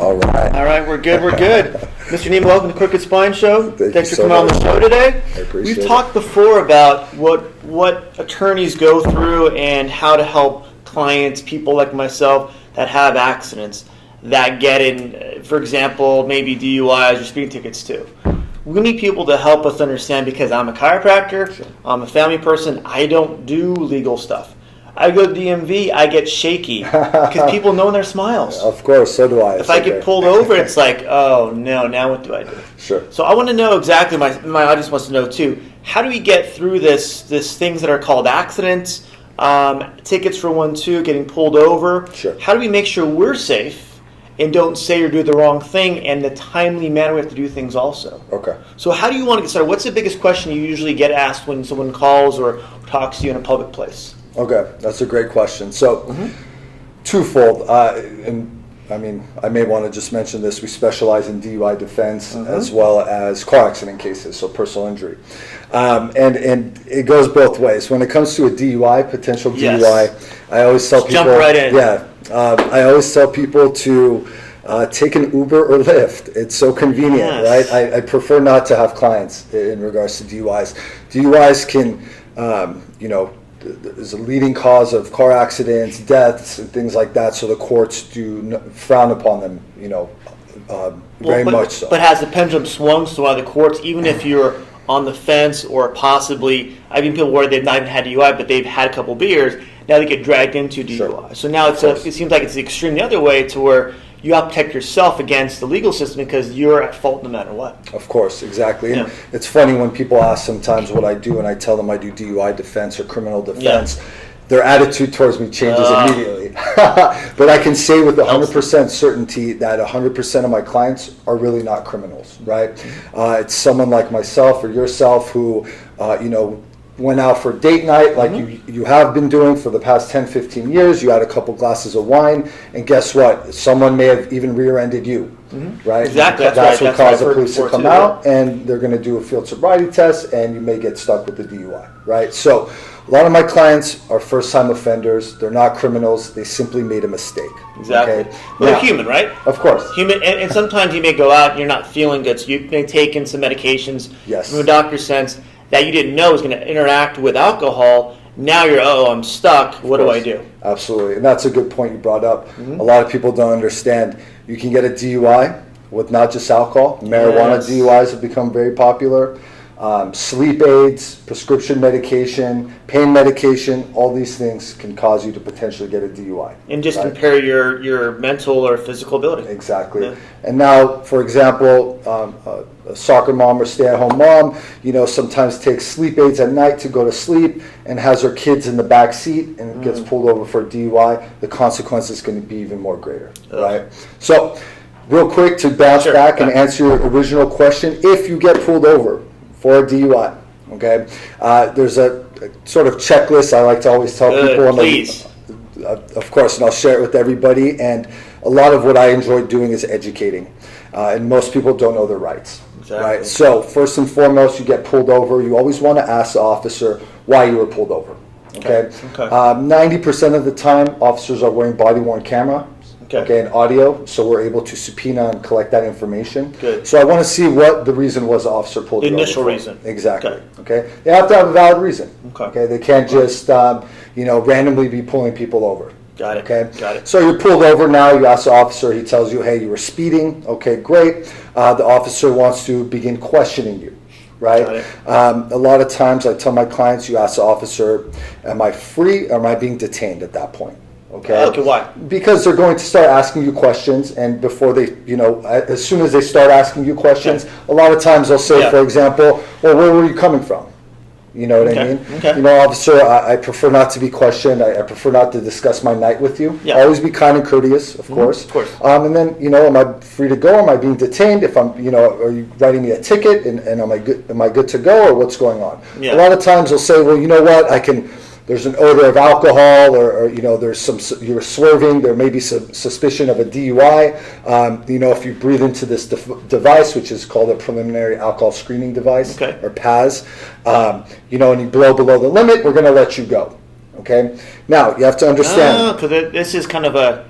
All right. All right, we're good. Mr. Nima, welcome to Crooked Spine Show. Thanks for coming on the show today. I appreciate it. We've talked before about what attorneys go through and how to help clients, people like myself that have accidents that get in, for example, maybe DUIs or speeding tickets too. We need people to help us understand, because I'm a chiropractor, Sure. I'm a family person, I don't do legal stuff. I go to DMV, I get shaky because people know their smiles. Of course, so do I. If I get pulled over, it's like, oh no, now what do I do? Sure. So I want to know exactly, my audience wants to know too, how do we get through this things that are called accidents, tickets for 1-2, getting pulled over? Sure. How do we make sure we're safe and don't say or do the wrong thing, and the timely manner we have to do things also? Okay. So how do you want to get started? What's the biggest question you usually get asked when someone calls or talks to you in a public place? Okay, that's a great question. So, twofold, and I mean, I may want to just mention this. We specialize in DUI defense as well as car accident cases, so personal injury. And it goes both ways. When it comes to a DUI, potential DUI, I always tell people, jump right in. Yeah, I always tell people to take an Uber or Lyft. It's so convenient, right? I prefer not to have clients in regards to DUIs. DUIs can, is a leading cause of car accidents, deaths, and things like that. So the courts do frown upon them, very much so. But has the pendulum swung so the courts, even if you're on the fence or possibly, I've seen people where they've not even had DUI, but they've had a couple beers, now they get dragged into DUI. Sure. So now it seems like it's the extreme the other way, to where you have to protect yourself against the legal system because you're at fault no matter what. Of course, exactly. Yeah. And it's funny when people ask sometimes what I do, and I tell them I do DUI defense or criminal defense. Their attitude towards me changes immediately. But I can say with 100% certainty that 100% of my clients are really not criminals, right? It's someone like myself or yourself who, went out for date night like you have been doing for the past 10, 15 years. You had a couple glasses of wine, and guess what? Someone may have even rear-ended you, right? Exactly. That's what caused the police to come out, and they're going to do a field sobriety test, and you may get stuck with the DUI, right? So a lot of my clients are first-time offenders. They're not criminals. They simply made a mistake. Exactly. Okay? But they're human, right? Of course. Human, and sometimes you may go out and you're not feeling good, so you may take in some medications from a doctor's sense that you didn't know was going to interact with alcohol. Now you're, I'm stuck. What do I do? Absolutely. And that's a good point you brought up. A lot of people don't understand. You can get a DUI with not just alcohol. Marijuana DUIs have become very popular. Sleep aids, prescription medication, pain medication, all these things can cause you to potentially get a DUI. And just impair your mental or physical ability. Exactly. Yeah. And now, for example, a soccer mom or stay-at-home mom, sometimes takes sleep aids at night to go to sleep and has her kids in the back seat and gets pulled over for a DUI. The consequence is going to be even more greater, right? So, real quick to bounce back and answer your original question, if you get pulled over for a DUI, okay, there's a sort of checklist I like to always tell people. Please. Of course, and I'll share it with everybody. And a lot of what I enjoy doing is educating. And most people don't know their rights. Exactly. Right? So first and foremost, you get pulled over. You always want to ask the officer why you were pulled over. Okay. 90% of the time, officers are wearing body-worn camera. Okay, and audio, so we're able to subpoena and collect that information. Good. So I want to see what the reason was the officer pulled you over. The initial reason. Exactly. Okay. They have to have a valid reason. Okay. They can't just randomly be pulling people over. Got it. Okay. Got it. So you're pulled over now. You ask the officer. He tells you, "Hey, you were speeding." Okay, great. The officer wants to begin questioning you. Right. A lot of times, I tell my clients, you ask the officer, "Am I free or am I being detained at that point?" Okay, why? Because they're going to start asking you questions, and before they, as soon as they start asking you questions, a lot of times they'll say, for example, well, where were you coming from? You know what I mean? Okay. Officer, I prefer not to be questioned. I prefer not to discuss my night with you. Yeah. Always be kind and courteous, of course. Of course. And then, am I free to go? Am I being detained? If I'm, are you writing me a ticket? And am I good to go, or what's going on? Yeah. A lot of times they'll say, well, you know what, there's an odor of alcohol, or there's you're swerving. There may be some suspicion of a DUI. If you breathe into this device, which is called a preliminary alcohol screening device, or PAS, and you blow below the limit, we're going to let you go. Okay. Now you have to understand. Because this is kind of a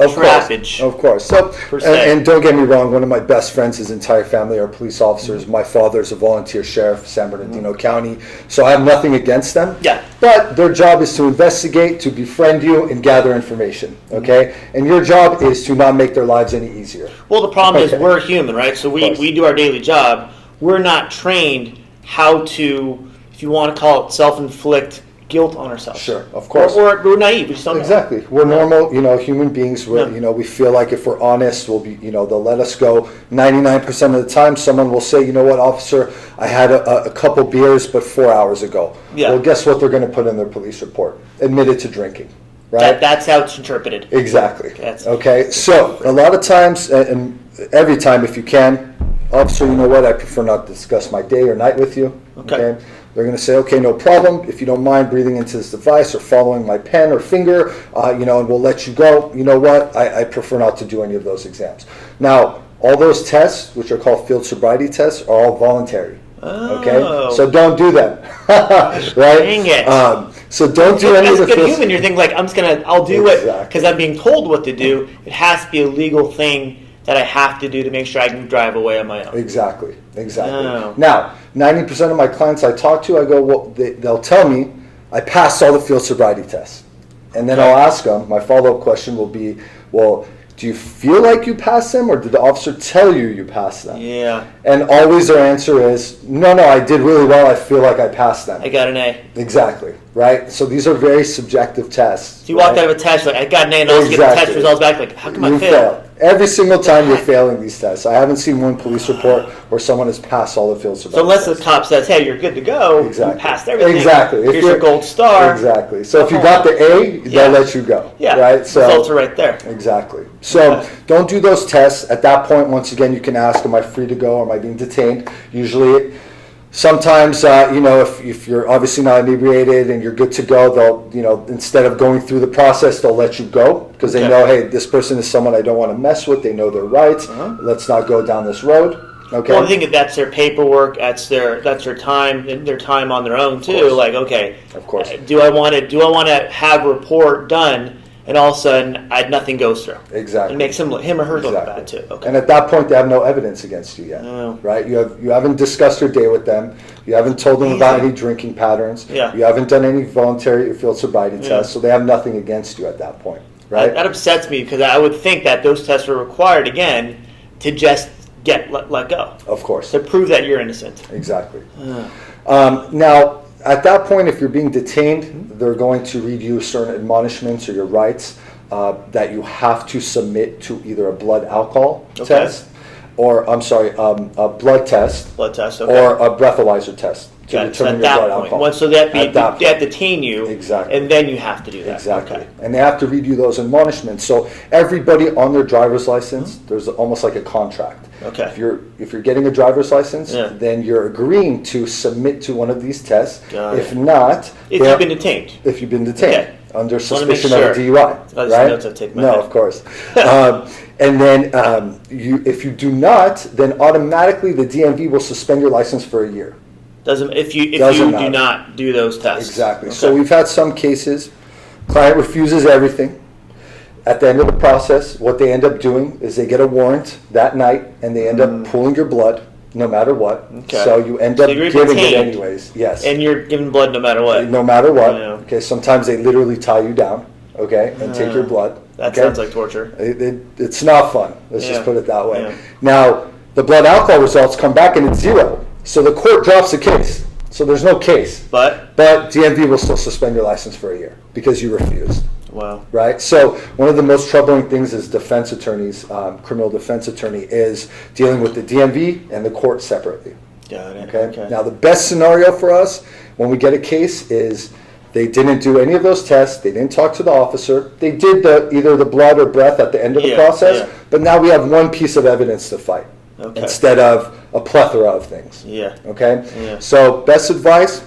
trappage. Of course. So, Per se. and don't get me wrong, one of my best friends, his entire family are police officers. My father's a volunteer sheriff, San Bernardino County, so I have nothing against them. Yeah. But their job is to investigate, to befriend you, and gather information, okay? And your job is to not make their lives any easier. Well, the problem is Okay. we're human, right? So we do our daily job. We're not trained how to, if you want to call it, self-inflict guilt on ourselves. Sure, of course. Or we're naive. We just don't know. Exactly. We're normal, human beings. We feel like if we're honest, we'll be, they'll let us go. 99% of the time, someone will say, you know what, officer, I had a couple beers, but 4 hours ago. Yeah. Well, guess what they're going to put in their police report? Admitted to drinking, right? That's how it's interpreted. Exactly. That's- Okay. So a lot of times, and every time if you can, officer, you know what, I prefer not to discuss my day or night with you. Okay. They're going to say, okay, no problem. If you don't mind breathing into this device or following my pen or finger, and we'll let you go. You know what? I prefer not to do any of those exams. Now, all those tests, which are called field sobriety tests, are all voluntary. Okay? Oh. So don't do them. Right? Dang it. So don't do any of As the a good field. human, you're thinking like, I'll do it Exactly. because I'm being told what to do. It has to be a legal thing that I have to do to make sure I can drive away on my own. Exactly. Oh. Now, 90% of my clients I talk to, I go, well, they'll tell me I passed all the field sobriety tests. And then I'll ask them, my follow-up question will be, well, do you feel like you passed them, or did the officer tell you you passed them? Yeah. And always their answer is, no, I did really well. I feel like I passed them. I got an A. Exactly, right? So these are very subjective tests. So you walked right? out of a test like, I got an A, and I also get the Exactly. test results back like, how come I You failed? fail. Every single time you're failing these tests. I haven't seen one police report where someone has passed all the field sobriety So unless tests. the cop says, hey, you're good to go, Exactly. you passed everything. Exactly. If Here's your you're- gold star. Exactly. So if you got the A, Yeah. they'll let you go. Yeah. Right. So Results are right there. exactly. So don't do those tests. At that point, once again, you can ask, am I free to go? Or am I being detained? Usually, sometimes, if you're obviously not inebriated and you're good to go, they'll, instead of going through the process, they'll let you go because they Okay. know, hey, this person is someone I don't want to mess with. They know their rights. Let's not go down this road. Okay. Well, I think that's their paperwork. That's their time, and their time on their own too. course. Like, okay, Of course. do I want to have a report done, and all of a sudden nothing goes through? Exactly. It makes him or her look Exactly. bad too. Okay. And at that point, they have no evidence against you yet, Oh. right? You haven't discussed your day with them. You haven't told them about Easy. any drinking patterns. Yeah. You haven't done any voluntary field sobriety Yeah. tests, so they have nothing against you at that point, right? That upsets me because I would think that those tests are required again to just let go, Of course, to prove that you're innocent. exactly. Now, at that point, if you're being detained, they're going to read you certain admonishments or your rights that you have to submit to either a blood alcohol test, or a blood test, Blood test, okay. or a breathalyzer test to Got it. So determine at your blood that point, alcohol. so they At that have to detain you, Exactly. and then you have to do that. Exactly. Okay. And they have to read you those admonishments. So everybody on their driver's license, there's almost like a contract. Okay. If you're getting a driver's license, Yeah. then you're agreeing to submit to one of these tests. Got If it. not, If they're- you've been detained. if you've been detained Okay. under Just wanna make suspicion of a sure. DUI, Oh, these right? notes I've taken in my No, head. of course. And then if you do not, then automatically the DMV will suspend your license for a year. If you Doesn't do matter. not do those tests. Exactly. Okay. So we've had some cases, client refuses everything. At the end of the process, what they end up doing is they get a warrant that night, and they end up pulling your blood no matter what. Okay. So you end So up you're giving it detained. anyways. Yes. And you're giving blood no matter what. No matter what. Yeah. Okay. Sometimes they literally tie you down. Okay, and take your blood. That okay? sounds like torture. It's not fun. Let's Yeah. just put it that way. Yeah. Now, the blood alcohol results come back and it's 0. So the court drops the case. So there's no case. But DMV will still suspend your license for a year because you refused. wow. Right? So one of the most troubling things as defense attorneys, criminal defense attorney, is dealing with the DMV and the court separately. Got it. Okay? Now, the best scenario for us when we get a case is they didn't do any of those tests. They didn't talk to the officer. They did either the blood or breath at the end of the Yeah, process. yeah. But now we have one piece of evidence to fight Okay. instead of a plethora of things. Yeah. Okay? Yeah. So best advice,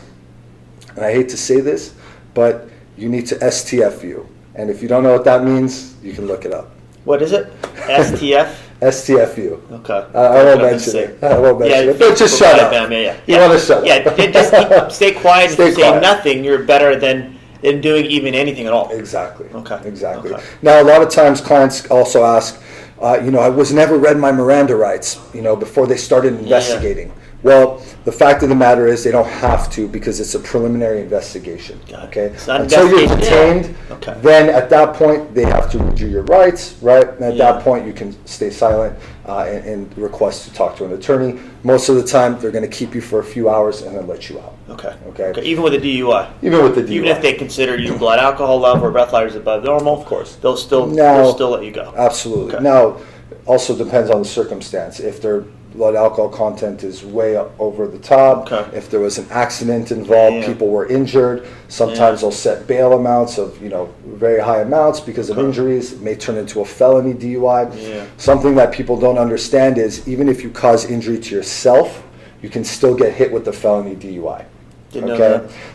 and I hate to say this, but you need to STF you. And if you don't know what that means, you can look it up. What is it? STF? STFU. Okay. I won't mention it. I won't mention it. But just shut up. Yeah. You want to shut up. Yeah, just stay quiet. Stay If you say quiet. nothing, you're better than than doing even anything at all. Exactly. Okay. Exactly. Okay. Now, a lot of times clients also ask, I was never read my Miranda rights, before they started investigating. Yeah. Well, the fact of the matter is they don't have to because it's a preliminary investigation. Okay. Until you're detained, then at that point they have to read you your rights, right? And at that point you can stay silent and request to talk to an attorney. Most of the time they're going to keep you for a few hours and then let you out. Okay. Even with a DUI. Even with the DUI. Even if they consider you blood alcohol level or breathalyzers above normal, of course, they'll still let you go. Absolutely. Now, also depends on the circumstance. If their blood alcohol content is way over the top, if there was an accident involved, people were injured, sometimes they'll set bail amounts of very high amounts because of injuries. It may turn into a felony DUI. Something that people don't understand is even if you cause injury to yourself, you can still get hit with the felony DUI.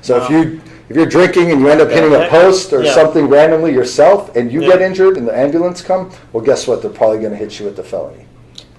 So if you're drinking and you end up hitting a post or something randomly yourself and you get injured and the ambulance come, well, guess what? They're probably going to hit you with the felony.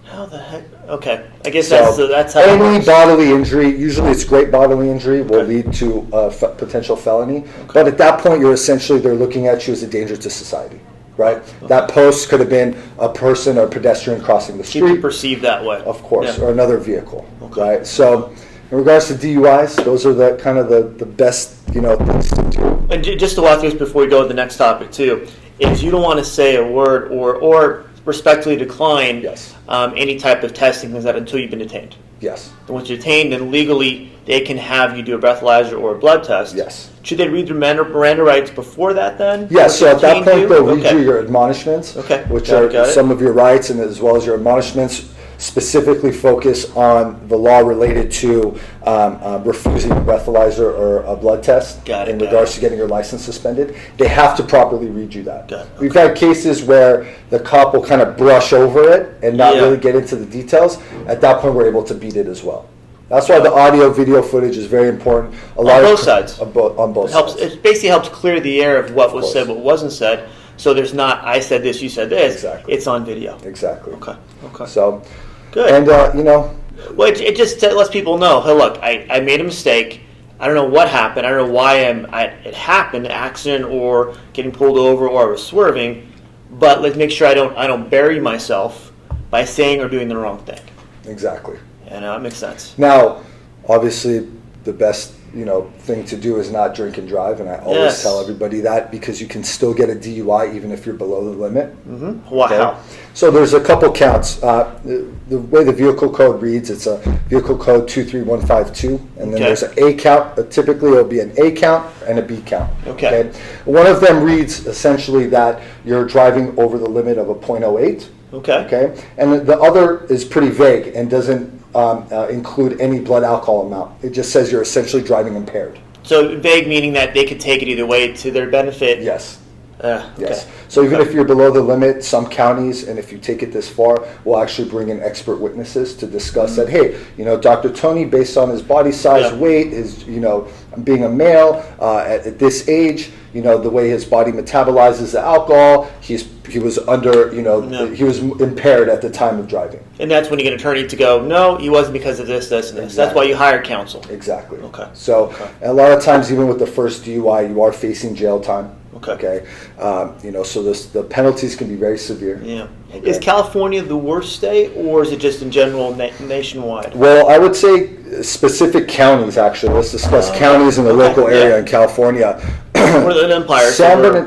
How the heck? Okay, I guess that's how any bodily injury, usually it's great bodily injury, will lead to a potential felony. But at that point, they're looking at you as a danger to society, right? That post could have been a person or pedestrian crossing the street. Keep you perceived that way. Of course, or another vehicle, right? So in regards to DUIs, those are the kind of the best things to do. And just to walk through this before we go to the next topic too, is you don't want to say a word or respectfully decline any type of testing things that until you've been detained. Yes. And once you're detained, then legally they can have you do a breathalyzer or a blood test. Yes. Should they read the Miranda rights before that then? Yes, so at that point they'll read you your admonishments, which are some of your rights and as well as your admonishments specifically focus on the law related to refusing a breathalyzer or a blood test in regards to getting your license suspended. They have to properly read you that. We've had cases where the cop will kind of brush over it and not really get into the details. At that point, we're able to beat it as well. That's why the audio video footage is very important. On both sides. On both sides. It basically helps clear the air of what was said, what wasn't said. So there's not, I said this, you said this. Exactly. It's on video. Exactly. Okay. So, good. And, well, it just lets people know, hey, look, I made a mistake. I don't know what happened. I don't know why it happened, an accident or getting pulled over or I was swerving. But let's make sure I don't bury myself by saying or doing the wrong thing. Exactly. And that makes sense. Now, obviously, the best thing to do is not drink and drive, and I always tell everybody that because you can still get a DUI even if you're below the limit. Mm-hmm. Wow. Okay? So there's a couple counts. The way the vehicle code reads, it's a vehicle code 23152, and then there's an A count. Typically, it'll be an A count and a B count. Okay. One of them reads essentially that you're driving over the limit of a .08. Okay. And the other is pretty vague and doesn't include any blood alcohol amount. It just says you're essentially driving impaired. So vague meaning that they could take it either way to their benefit? Yes. Yes. So even if you're below the limit, some counties, and if you take it this far, will actually bring in expert witnesses to discuss that, hey, Dr. Tony, based on his body size, weight, his, being a male at this age, the way his body metabolizes the alcohol, he was under, he was impaired at the time of driving. And that's when you get an attorney to go, no, he wasn't because of this, and this. That's why you hire counsel. Exactly. So a lot of times, even with the first DUI, you are facing jail time. Okay. So the penalties can be very severe. Yeah. Is California the worst state, or is it just in general nationwide? Well, I would say specific counties, actually. Let's discuss counties in the local area in California. Inland Empire.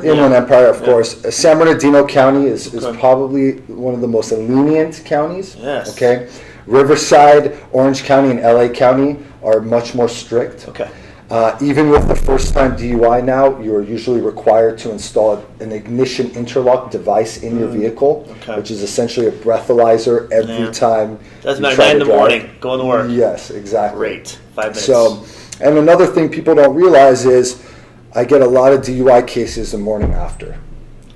Inland Empire, of course. San Bernardino County is probably one of the most lenient counties. Yes. Okay. Riverside, Orange County, and LA County are much more strict. Okay. Even with the first-time DUI now, you're usually required to install an ignition interlock device in your vehicle, which is essentially a breathalyzer every time. Doesn't matter, 9 in the morning, going to work. Yes, exactly. Great, 5 minutes. So, and another thing people don't realize is I get a lot of DUI cases the morning after.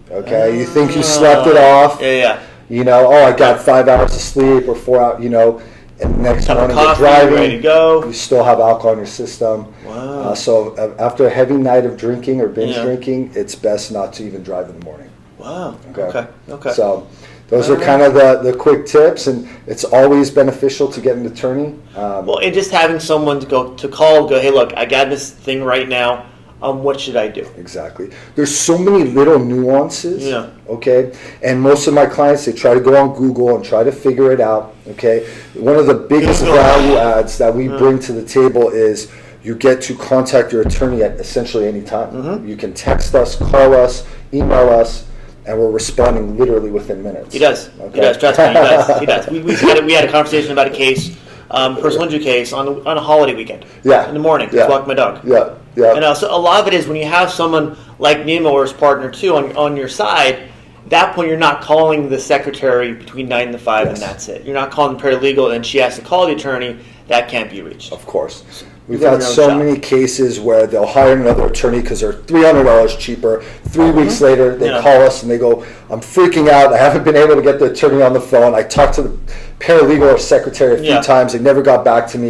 Okay, you think you slept it off. Yeah. I got 5 hours of sleep or 4 hours, and the next morning you're driving, ready to go. You still have alcohol in your system. Wow. So after a heavy night of drinking or binge drinking, it's best not to even drive in the morning. Wow. Okay. So those are kind of the quick tips, and it's always beneficial to get an attorney. And just having someone to call, hey, look, I got this thing right now. what should I do? Exactly. There's so many little nuances. Yeah. Okay. And most of my clients, they try to go on Google and try to figure it out. Okay. One of the biggest value adds that we bring to the table is you get to contact your attorney at essentially any time. You can text us, call us, email us, and we're responding literally within minutes. He does. Okay? He does. Trust me, he does. He does. We had a conversation about a case, personal injury case on a holiday weekend. Yeah. In the morning, Yeah. to walk my dog. Yeah. Yeah. And so a lot of it is when you have someone like Nima or his partner too on your side. At that point, you're not calling the secretary between 9 and 5, and that's it. You're not calling the paralegal, and she has to call the attorney. That can't be reached. Of course. We've had so many cases where they'll hire another attorney because they're $300 cheaper. 3 weeks later, they call us and they go, I'm freaking out. I haven't been able to get the attorney on the phone. I talked to the paralegal or secretary a few times. They never got back to me.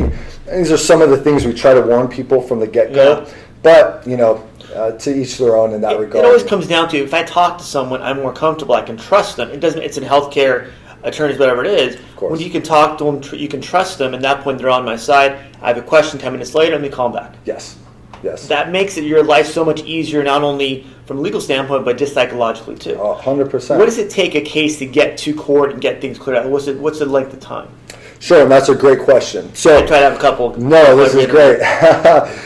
And these are some of the things we try to warn people from the get-go. Yeah. But, to each their own in that regard. It always comes down to, if I talk to someone, I'm more comfortable. I can trust them. It's in healthcare, attorneys, whatever it is. When you can talk to them, you can trust them. At that point, they're on my side. I have a question 10 minutes later, and they call them back. Yes. That makes your life so much easier, not only from a legal standpoint, but just psychologically too. 100%. What does it take a case to get to court and get things cleared out? What's the length of time? Sure, and that's a great question. So I try to have a couple. No, this is great.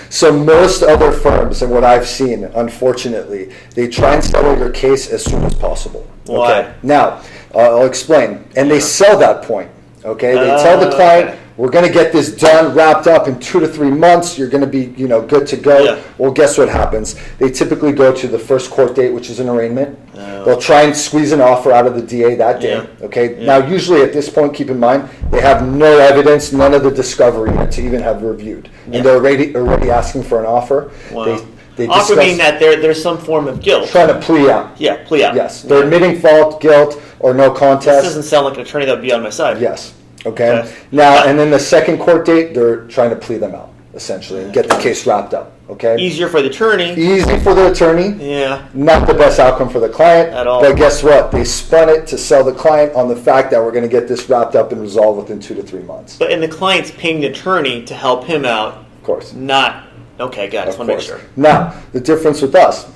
So most other firms, and what I've seen, unfortunately, they try and settle your case as soon as possible. Why? Okay. Now, I'll explain. And they sell that point. Okay. They tell the client, we're going to get this done, wrapped up in 2 to 3 months. You're going to be, good to go. Yeah. Well, guess what happens? They typically go to the first court date, which is an arraignment. They'll try and squeeze an offer out of the DA that day. Yeah. Okay. Yeah. Now, usually at this point, keep in mind, they have no evidence, none of the discovery yet to even have reviewed, and they're already asking for an offer. Wow. They offer meaning that there's some form of guilt. Trying to plea out. Yeah, plea out. Yes. They're admitting fault, guilt, or no contest. This doesn't sound like an attorney that would be on my side. Yes. Okay. Now, and then the second court date, they're trying to plea them out, essentially, and get the case wrapped up. Okay. Easier for the attorney. Easy for the attorney. Yeah. Not the best outcome for the client. At all. But guess what? They spun it to sell the client on the fact that we're going to get this wrapped up and resolved within 2 to 3 months. But and the client's paying the attorney to help him out. Of course. Not. Okay, got it. Just want to make sure. Now, the difference with us.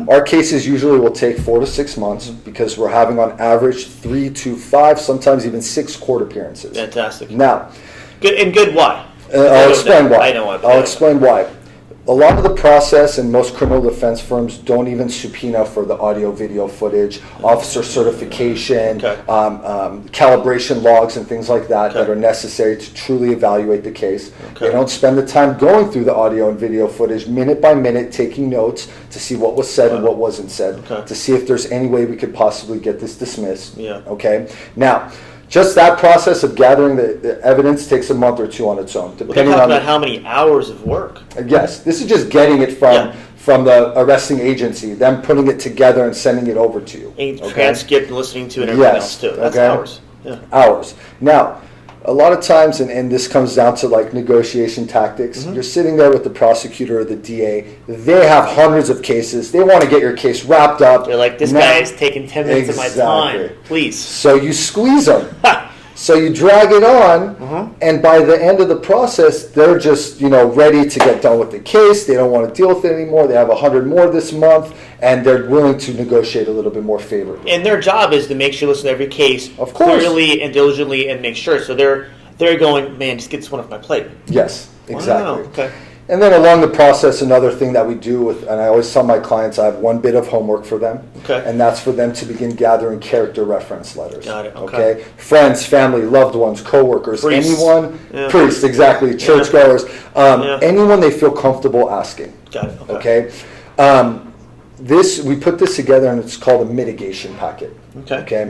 Our cases usually will take 4 to 6 months because we're having on average 3 to 5, sometimes even 6 court appearances. Fantastic. Now, good why? I'll explain why. I know why. I'll explain why. A lot of the process in most criminal defense firms don't even subpoena for the audio video footage, officer certification, calibration logs and things like that that are necessary to truly evaluate the case. They don't spend the time going through the audio and video footage minute by minute, taking notes to see what was said and what wasn't said, to see if there's any way we could possibly get this dismissed. Okay. Now, just that process of gathering the evidence takes a month or 2 on its own, depending on about how many hours of work. Yes, this is just getting it from the arresting agency, them putting it together and sending it over to you. And transcript and listening to it and everything else too. That's hours. Yeah. Hours. Now, a lot of times, and this comes down to like negotiation tactics, you're sitting there with the prosecutor or the DA. They have hundreds of cases. They want to get your case wrapped up. They're like, this guy is taking 10 minutes of my time. Please. So you squeeze them. So you drag it on, and by the end of the process, they're just ready to get done with the case. They don't want to deal with it anymore. They have 100 more this month, and they're willing to negotiate a little bit more favorably. And their job is to make sure you listen to every case clearly and diligently and make sure. So they're going, man, just get this one off my plate. Yes, exactly. Wow. Okay. And then along the process, another thing that we do and I always tell my clients, I have one bit of homework for them, and that's for them to begin gathering character reference letters. Got it. Okay. Friends, family, loved ones, coworkers, priests. Anyone, priests, exactly, churchgoers, anyone they feel comfortable asking. Got it. Okay. We put this together, and it's called a mitigation packet. Okay.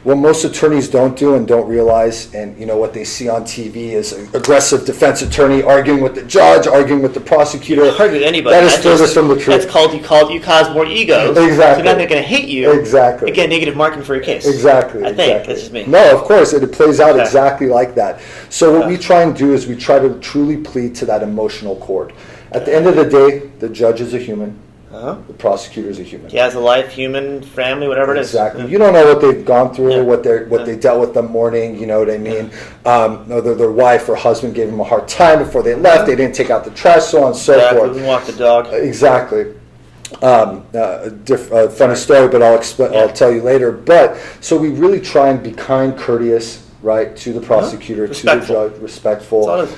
What most attorneys don't do and don't realize, and what they see on TV is an aggressive defense attorney arguing with the judge, arguing with the prosecutor. You argue with anybody. That is furthest from the truth. That's called you cause more egos. Exactly. So now they're going to hate you. Exactly. Again, negative marking for your case. Exactly. I think that's just me. No, of course, it plays out exactly like that. So what we try and do is we try to truly plead to that emotional chord. At the end of the day, the judge is a human. The prosecutor's a human. He has a life, human, family, whatever it is. Exactly. You don't know what they've gone through, what they dealt with that morning. You know what I mean? Their wife or husband gave them a hard time before they left. They didn't take out the trash, so on and so forth. Didn't walk the dog. Exactly. Funny story, but I'll tell you later. But so we really try and be kind, courteous, right, to the prosecutor, to the judge, respectful.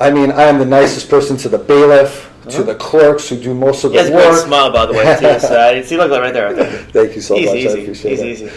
I mean, I am the nicest person to the bailiff, to the clerks who do most of the work. He has a great smile, by the way, too. See, look right there. Thank you so much. I appreciate it.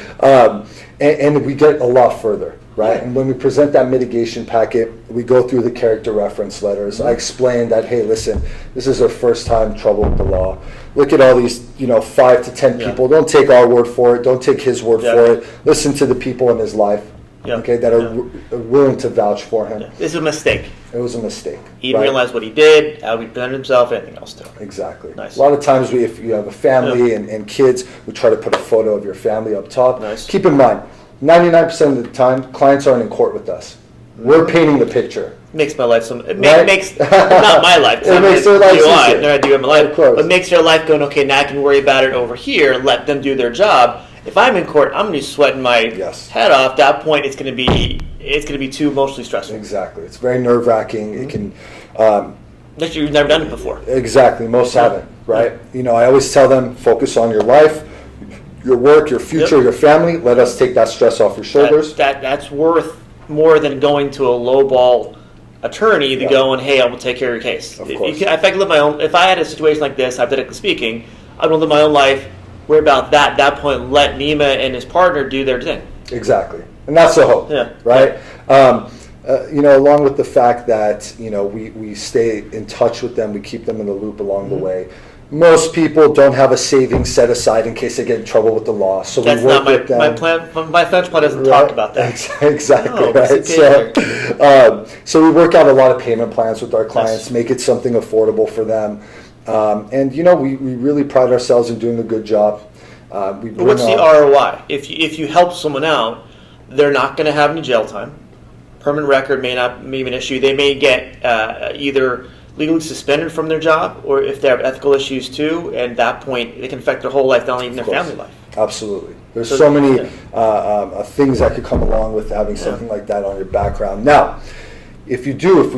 And we get a lot further, right? Yeah. And when we present that mitigation packet, we go through the character reference letters. I explain that, hey, listen, this is our first time trouble with the law. Look at all these, 5 to 10 people. Don't take our word for it. Don't take his word for it. Listen to the people in his life. Okay, that are willing to vouch for him. It's a mistake. It was a mistake. He didn't realize what he did, how he presented himself, anything else to him. Exactly. Nice. A lot of times, if you have a family and kids, we try to put a photo of your family up top. Nice. Keep in mind, 99% of the time, clients aren't in court with us. We're painting the picture. Makes my life makes not my life. It makes their life easier. They're not doing my life, but makes their life going, okay, now I can worry about it over here, let them do their job. If I'm in court, I'm going to be sweating my head off. At that point, it's going to be too emotionally stressful. Exactly. It's very nerve-wracking. It can... Unless you've never done it before. Exactly. Most haven't, right? I always tell them, focus on your life, your work, your future, your family. Let us take that stress off your shoulders. That's worth more than going to a lowball attorney to go and, hey, I will take care of your case. Of course. If I could live my own... If I had a situation like this, hypothetically speaking, I would live my own life. Worry about that. At that point, let Nima and his partner do their thing. Exactly, and that's the hope, right? Along with the fact that we stay in touch with them, we keep them in the loop along the way. Most people don't have a savings set aside in case they get in trouble with the law, so we work with them. My plan. My financial plan doesn't talk about that. Exactly, right? So we work out a lot of payment plans with our clients, make it something affordable for them. And we really pride ourselves in doing a good job. What's the ROI? If you help someone out, they're not going to have any jail time. Permanent record may be an issue. They may get either legally suspended from their job, or if they have ethical issues too, and at that point it can affect their whole life, not even their family life. Absolutely. There's so many things that could come along with having something like that on your background. Now, if we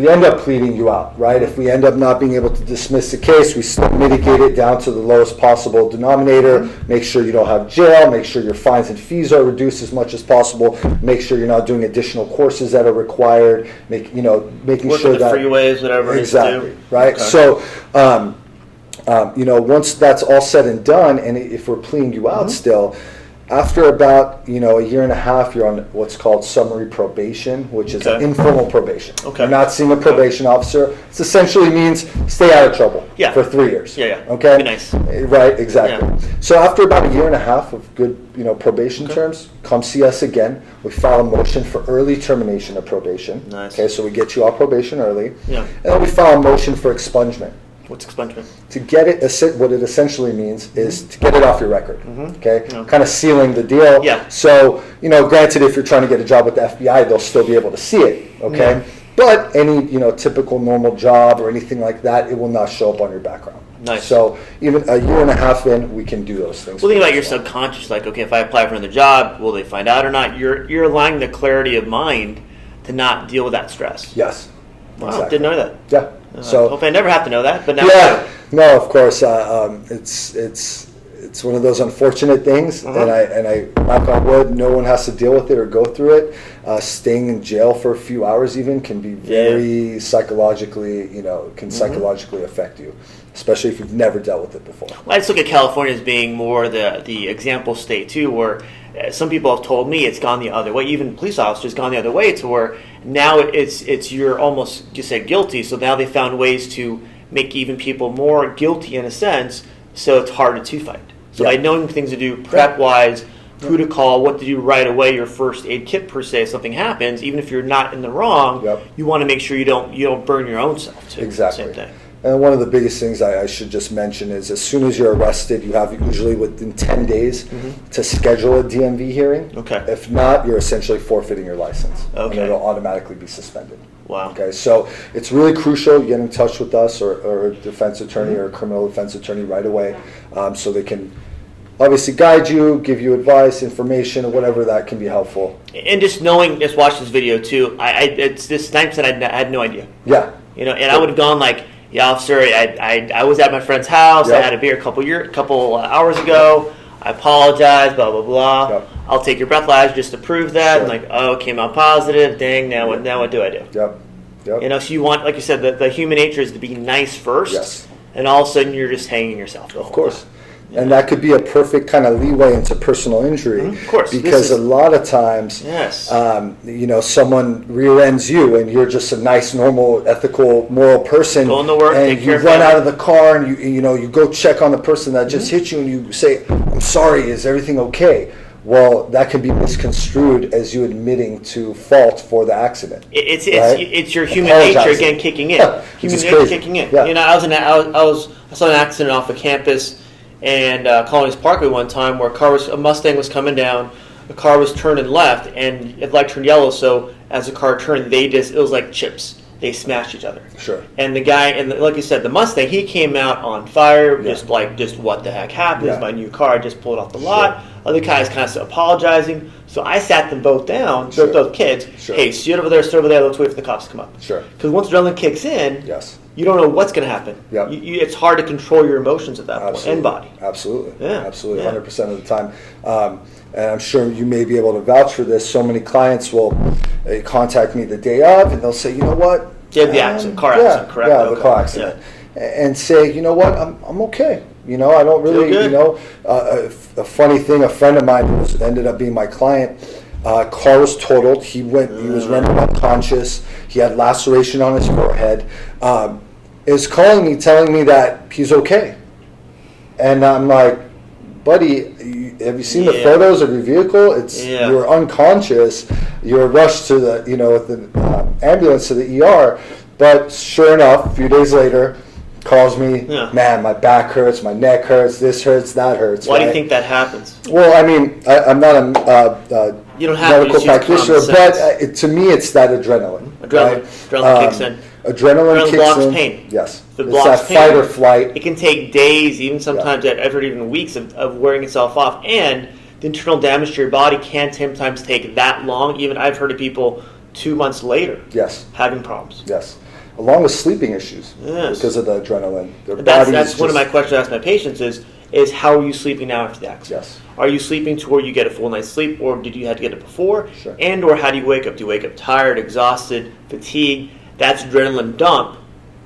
end up pleading you out, right? If we end up not being able to dismiss the case, we still mitigate it down to the lowest possible denominator, make sure you don't have jail, make sure your fines and fees are reduced as much as possible, make sure you're not doing additional courses that are required, making sure that freeways, whatever exactly, it is right? Okay. So once that's all said and done, and if we're pleading you out still, after about a year and a half, you're on what's called summary probation, which is an informal probation. You're not seeing a probation officer. It essentially means stay out of trouble for 3 years. Okay. Be nice. Right. Exactly. Yeah. So after about a year and a half of good probation terms, come see us again. We file a motion for early termination of probation. Nice. Okay. So we get you off probation early. Yeah. And then we file a motion for expungement. What's expungement? To get it, what it essentially means is to get it off your record. Okay, kind of sealing the deal. Yeah. So granted, if you're trying to get a job with the FBI, they'll still be able to see it. Okay, but any typical normal job or anything like that, it will not show up on your background. Nice. So even a year and a half in, we can do those things. Well, think about your subconscious. Like, okay, if I apply for another job, will they find out or not? You're allowing the clarity of mind to not deal with that stress. Yes. Wow, exactly. Didn't know that. Yeah. So hopefully I never have to know that, but now no, of course, it's one of those unfortunate things, and I knock on wood, no one has to deal with it or go through it. Staying in jail for a few hours even can be very psychologically, psychologically affect you, especially if you've never dealt with it before. Well, I just look at California as being more the example state too, where some people have told me it's gone the other way. Even police officers gone the other way to where now it's you're almost just said guilty. So now they found ways to make even people more guilty in a sense. So it's harder to fight. So by knowing things to do prep wise, who to call, what to do right away, your first aid kit per se, if something happens, even if you're not in the wrong, you want to make sure you don't burn your own self too. Exactly. Same thing. And one of the biggest things I should just mention is as soon as you're arrested, you have usually within 10 days to schedule a DMV hearing. Okay. If not, you're essentially forfeiting your license. Okay. And it'll automatically be suspended. Wow. Okay, so it's really crucial you get in touch with us or a defense attorney or a criminal defense attorney right away, so they can obviously guide you, give you advice, information, or whatever that can be helpful. And just knowing, just watch this video too. It's this 9% I had no idea. Yeah. You know, and I would have gone like, yeah, officer, I was at my friend's house. Yep. I had a beer a couple hours ago. I apologize. Blah blah blah. Yep. I'll take your breathalyzer just to prove that. Sure. And like, oh, it came out positive. Dang. Now what do I do? Yep. Yep. You know, so you want, like you said, the human nature is to be nice first. Yes. And all of a sudden you're just hanging yourself. Of course. And that could be a perfect kind of leeway into personal injury. Of course. Because a lot of times, Yes. you know, someone rear ends you and you're just a nice, normal, ethical, moral person. Going to work, and take you care of run family. out of the car and you go check on the person that just hit you and you say, I'm sorry, is everything okay? Well, that can be misconstrued as you admitting to fault for the accident. It's your human Apologizing. nature again kicking in. Human is nature crazy. kicking in. Yeah. You know, I saw an accident off the campus and Colonies Parkway one time where a Mustang was coming down, the car was turning left and the light turned yellow. So as the car turned, it was like chips. They smashed each other. Sure. And the guy, like you said, the Mustang, he came out on fire, Yeah. just what the heck happened? Yeah. It's my new car. I just pulled off the lot. Other guy's kind of apologizing. So I sat them both down, Sure. both kids. Sure. Hey, sit over there, let's wait for the cops to come up. Sure. Because once adrenaline kicks in, Yes. you don't know what's going to happen. Yep. It's hard to control your emotions at that point and body. Absolutely. Yeah. Absolutely. Yeah. 100% of the time. And I'm sure you may be able to vouch for this. So many clients will contact me the day of and they'll say, you know what? Yeah, the accident, car accident, correct? Yeah, Okay. the car accident. And say, you know what? I'm okay. You know, I don't really, Feel good. a funny thing, a friend of mine who ended up being my client, car was totaled. He was rendered unconscious. He had laceration on his forehead. Is calling me, telling me that he's okay. And I'm like, buddy, have you seen the photos of your vehicle? You're unconscious. You're rushed to the ambulance to the ER. But sure enough, a few days later, calls me, man, my back hurts, my neck hurts, this hurts, that hurts. Why do you think that happens? Well, I mean, I'm not a you don't have medical to use practitioner, common but sense. to me, it's that adrenaline. Right? Adrenaline kicks in. Adrenaline kicks blocks in. pain. Yes. It It's blocks that pain. fight or flight. It can take days, even sometimes even weeks of wearing itself off. And the internal damage to your body can sometimes take that long. Even I've heard of people 2 months later having problems. Yes. Along with sleeping issues because of the adrenaline. That's one of my questions I ask my patients is how are you sleeping now after the accident? Yes. Are you sleeping to where you get a full night's sleep, or did you have to get it before? Sure. And or how do you wake up? Do you wake up tired, exhausted, fatigued? That's adrenaline dump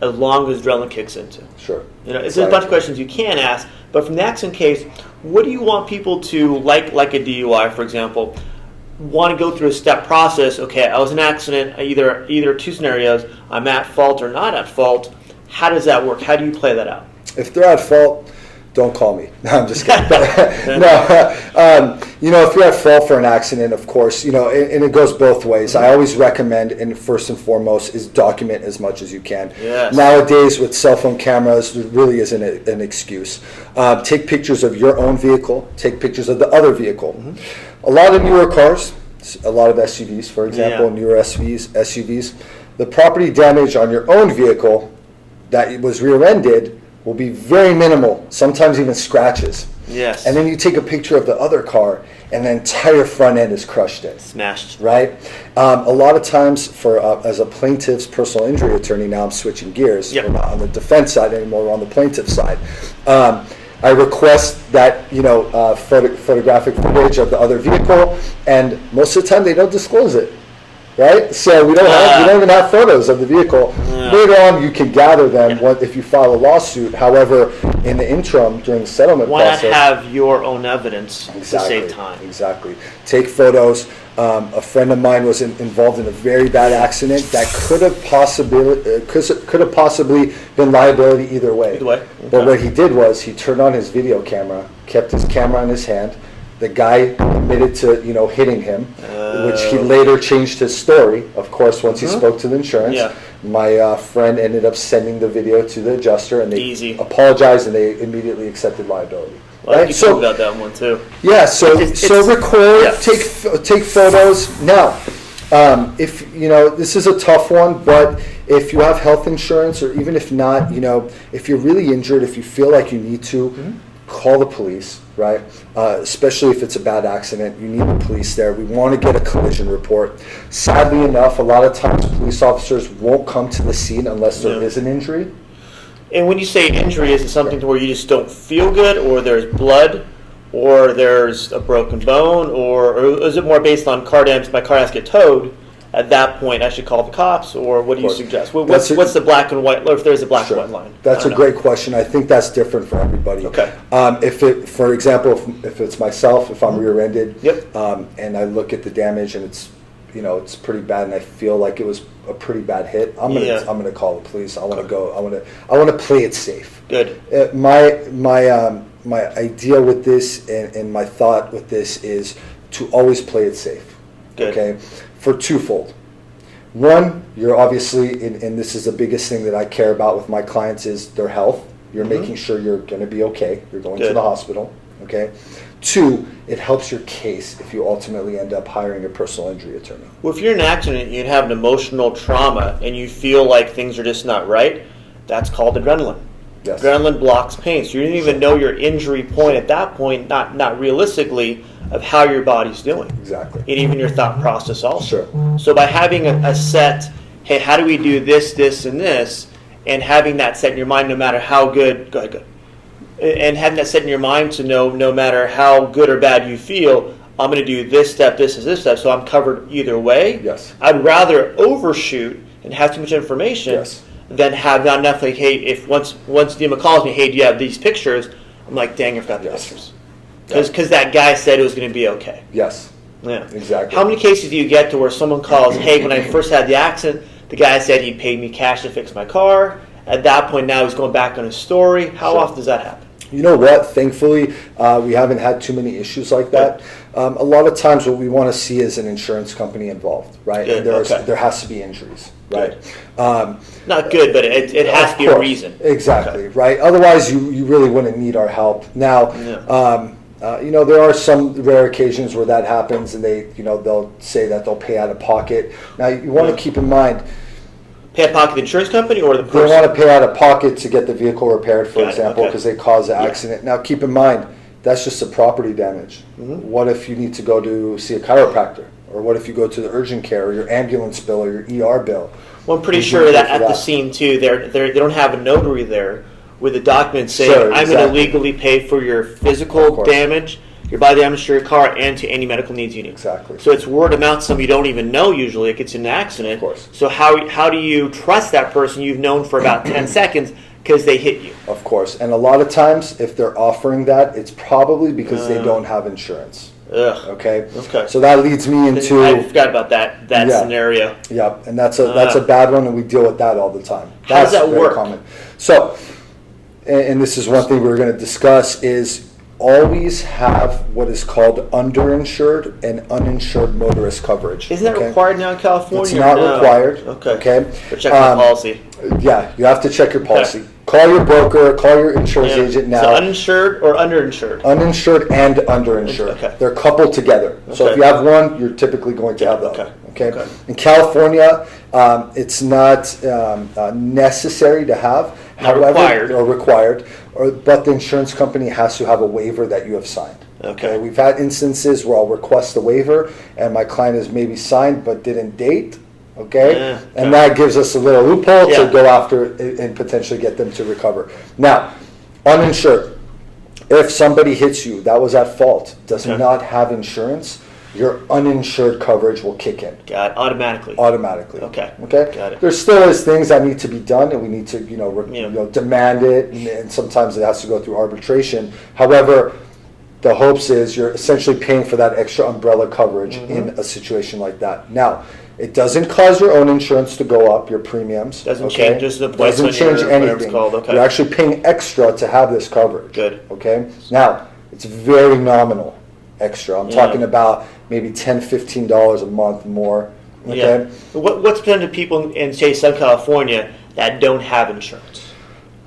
as long as adrenaline kicks into. Sure. You know, there's a bunch of questions you can ask, but from the accident case, what do you want people to, like a DUI, for example, want to go through a step process? Okay, I was in an accident, either two scenarios, I'm at fault or not at fault. How does that work? How do you play that out? If they're at fault, don't call me. No, I'm just kidding. If you're at fault for an accident, of course, and it goes both ways. I always recommend, and first and foremost, is document as much as you can. Yes. Nowadays, with cell phone cameras, there really isn't an excuse. Take pictures of your own vehicle. Take pictures of the other vehicle. A lot of newer cars, a lot of SUVs, for example, newer SUVs, the property damage on your own vehicle that was rear-ended will be very minimal, sometimes even scratches. Yes. And then you take a picture of the other car, and the entire front end is crushed in. Smashed. Right? A lot of times, as a plaintiff's personal injury attorney, now I'm switching gears. Yep. We're not on the defense side anymore, we're on the plaintiff side. I request that photographic footage of the other vehicle, and most of the time they don't disclose it. Right, so we don't even have photos of the vehicle. Later on, you can gather them if you file a lawsuit. However, in the interim, during the settlement process, why not have your own evidence to save time? Exactly. Take photos. A friend of mine was involved in a very bad accident that could have possibly been liability either way. Either way. Okay. But what he did was he turned on his video camera, kept his camera in his hand. The guy admitted to hitting him, which he later changed his story, of course, once he spoke to the insurance. My friend ended up sending the video to the adjuster, and they Easy. apologized, and they immediately accepted liability. Well, Right? you talked about that one too. Yeah, so record, yeah. take photos. Now, if this is a tough one, but if you have health insurance, or even if not, if you're really injured, if you feel like you need to, call the police, right? Especially if it's a bad accident, you need the police there. We want to get a collision report. Sadly enough, a lot of times police officers won't come to the scene unless there is an injury. And when you say injury, is it something to where you just don't feel good, or there's blood, or there's a broken bone, or is it more based on car damage? My car has to get towed. At that point, I should call the cops, or what do you suggest? What's the black and white, or if there's a black and white line? That's a great question. I think that's different for everybody. Okay. For example, if it's myself, if I'm rear-ended, Yep. and I look at the damage and it's pretty bad, and I feel like it was a pretty bad hit, I'm gonna call the police. I want to go. I want to play it safe. Good. My idea with this and my thought with this is to always play it safe. Good. Okay, for twofold. One, you're obviously, and this is the biggest thing that I care about with my clients, is their health. You're making sure you're going to be okay. You're going to the hospital. Okay. Two, it helps your case if you ultimately end up hiring a personal injury attorney. Well, if you're in an accident, you have an emotional trauma, and you feel like things are just not right, that's called adrenaline. Yes. Adrenaline blocks pain. So you didn't even know your injury point at that point, not realistically, of how your body's doing. Exactly. And even your thought process also. Sure. So by having a set, hey, how do we do this, this, and this, and having that set in your mind no matter how good, and having that set in your mind to know no matter how good or bad you feel, I'm going to do this step, this is this step, so I'm covered either way. Yes. I'd rather overshoot and have too much information than have not enough, like, hey, if once Nima calls me, hey, do you have these pictures? I'm like, dang, I forgot the pictures. Because that guy said it was going to be okay. Yes. Yeah. Exactly. How many cases do you get to where someone calls, hey, when I first had the accident, the guy said he paid me cash to fix my car. At that point, now he's going back on his story. How often does that happen? You know what? Thankfully, we haven't had too many issues like that. A lot of times what we want to see is an insurance company involved, right? Good. And there has to be injuries, right? Not good, but it has to be a reason. Exactly, right? Otherwise, you really wouldn't need our help. Now, there are some rare occasions where that happens, and they'll say that they'll pay out of pocket. Now, you want to keep in mind, pay out of pocket the insurance company or the person? They want to pay out of pocket to get the vehicle repaired, for example, because they caused the accident. Now, keep in mind, that's just a property damage. What if you need to go to see a chiropractor? Or what if you go to the urgent care, or your ambulance bill, or your ER bill? Well, I'm pretty sure that at the scene, too, they don't have a notary there with a document saying, I'm going to legally pay for your physical damage, your body damage to your car, and to any medical needs you need. Exactly. So it's word of mouth, somebody you don't even know usually if it's in an accident. Of course. So how do you trust that person you've known for about 10 seconds because they hit you? Of course. And a lot of times, if they're offering that, it's probably because they don't have insurance. Okay. So that leads me into. I forgot about that scenario. Yep, and that's a bad one, and we deal with that all the time. How does that very work? Common. So, and this is one thing we're going to discuss is always have what is called underinsured and uninsured motorist coverage. Isn't that required now in California? It's not required. Okay. But check my policy. Yeah, you have to check your policy. Call your broker, call your insurance agent now. So uninsured or underinsured? Uninsured and underinsured. They're coupled together. So if you have one, you're typically going to have the other. Okay. In California, it's not necessary to have. Required. But the insurance company has to have a waiver that you have signed. Okay. We've had instances where I'll request a waiver and my client has maybe signed but didn't date. Okay? And that gives us a little loophole to go after and potentially get them to recover. Now, uninsured. If somebody hits you that was at fault, does not have insurance, your uninsured coverage will kick in. Got it. Automatically. Okay. Got it. There still is things that need to be done, and we need to, demand it, and sometimes it has to go through arbitration. However, the hopes is you're essentially paying for that extra umbrella coverage in a situation like that. Now, it doesn't cause your own insurance to go up, your premiums. Doesn't change just the price. Doesn't change anything. You're actually paying extra to have this coverage. Good. Okay? Now, it's very nominal extra. I'm talking about maybe $10, $15 a month more. Okay. What's percentage of people in, say, Southern California that don't have insurance?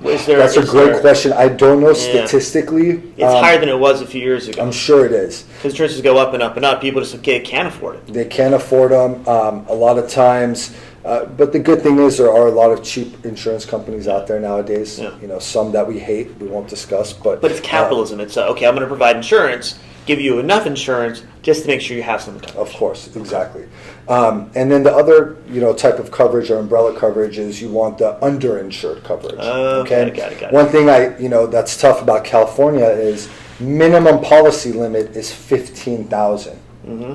That's a great question. I don't know statistically. It's higher than it was a few years ago. I'm sure it is. Because insurances go up and up and up. People just can't afford it. They can't afford them a lot of times. But the good thing is there are a lot of cheap insurance companies out there nowadays. Yeah. Some that we hate, we won't discuss. But it's capitalism. It's okay, I'm going to provide insurance, give you enough insurance just to make sure you have some coverage. Of course, exactly. And then the other type of coverage or umbrella coverage is you want the underinsured coverage. Okay, got it. One thing that's tough about California is minimum policy limit is $15,000.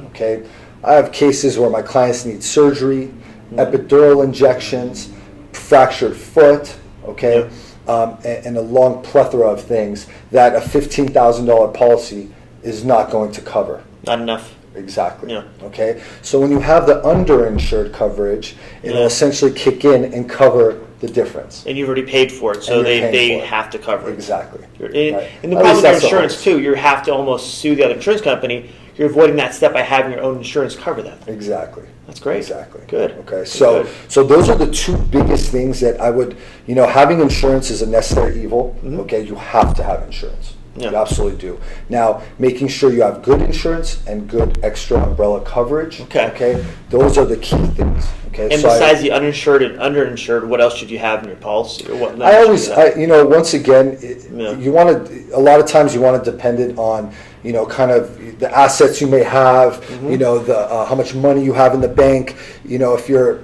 Okay, I have cases where my clients need surgery, epidural injections, fractured foot. Okay, and a long plethora of things that a $15,000 policy is not going to cover. Not enough. Exactly. Yeah. Okay. So when you have the underinsured coverage, it'll essentially kick in and cover the difference. And you've already paid for it, so they have to cover it. Exactly. Right. And the problem with your insurance too, you have to almost sue the other insurance company. You're avoiding that step by having your own insurance cover that. Exactly. That's great. Exactly. Good. Okay. So those are the two biggest things that I would, having insurance is a necessary evil. Okay. You have to have insurance. Yeah. You absolutely do. Now, making sure you have good insurance and good extra umbrella coverage. Okay. Those are the key things. Okay. And besides the uninsured and underinsured, what else should you have in your policy, or what? Once again, you want to. A lot of times, you want to depend it on, kind of the assets you may have. The how much money you have in the bank. If you're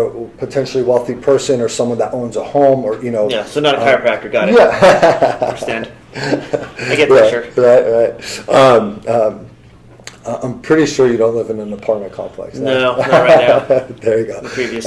a potentially wealthy person or someone that owns a home, or Yeah. So not a chiropractor. Got it. Yeah. Understand. I get that, Right. I'm pretty sure you don't live in an apartment complex. No, not right now. There you go. The previous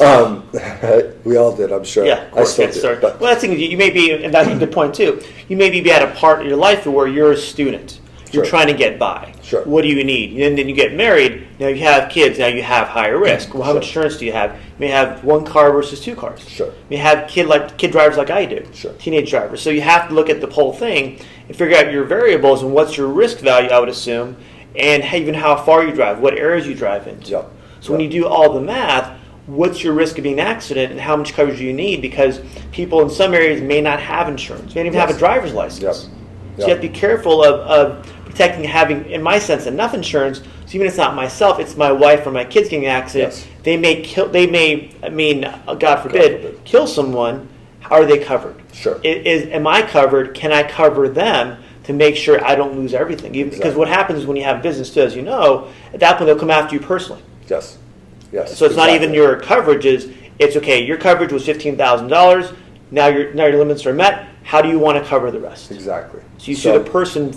we all did, I'm sure. Yeah, of course. I still do. Well, that's the thing. You may be, and that's a good point too. You may be at a part of your life where you're a student. You're trying to get by. Sure. What do you need? And then you get married. Now you have kids. Now you have higher risk. Well, how much insurance do you have? You may have one car versus two cars. Sure. You may have kid drivers like I do. Sure. Teenage drivers. So you have to look at the whole thing and figure out your variables and what's your risk value, I would assume, and even how far you drive, what areas you drive into. Yep. So when you do all the math, what's your risk of being an accident and how much coverage do you need? Because people in some areas may not have insurance. They don't even have a driver's license. Yep. So you have to be careful of protecting, having, in my sense, enough insurance. So even if it's not myself, it's my wife or my kids getting an accident. Yes. They may, God forbid, kill someone. How are they covered? Sure. Am I covered? Can I cover them to make sure I don't lose everything? Because what happens when you have business too, as you know, at that point they'll come after you personally. Yes. So it's not even your coverages. It's okay. Your coverage was $15,000. Now your limits are met. How do you want to cover the rest? Exactly. So you sue the person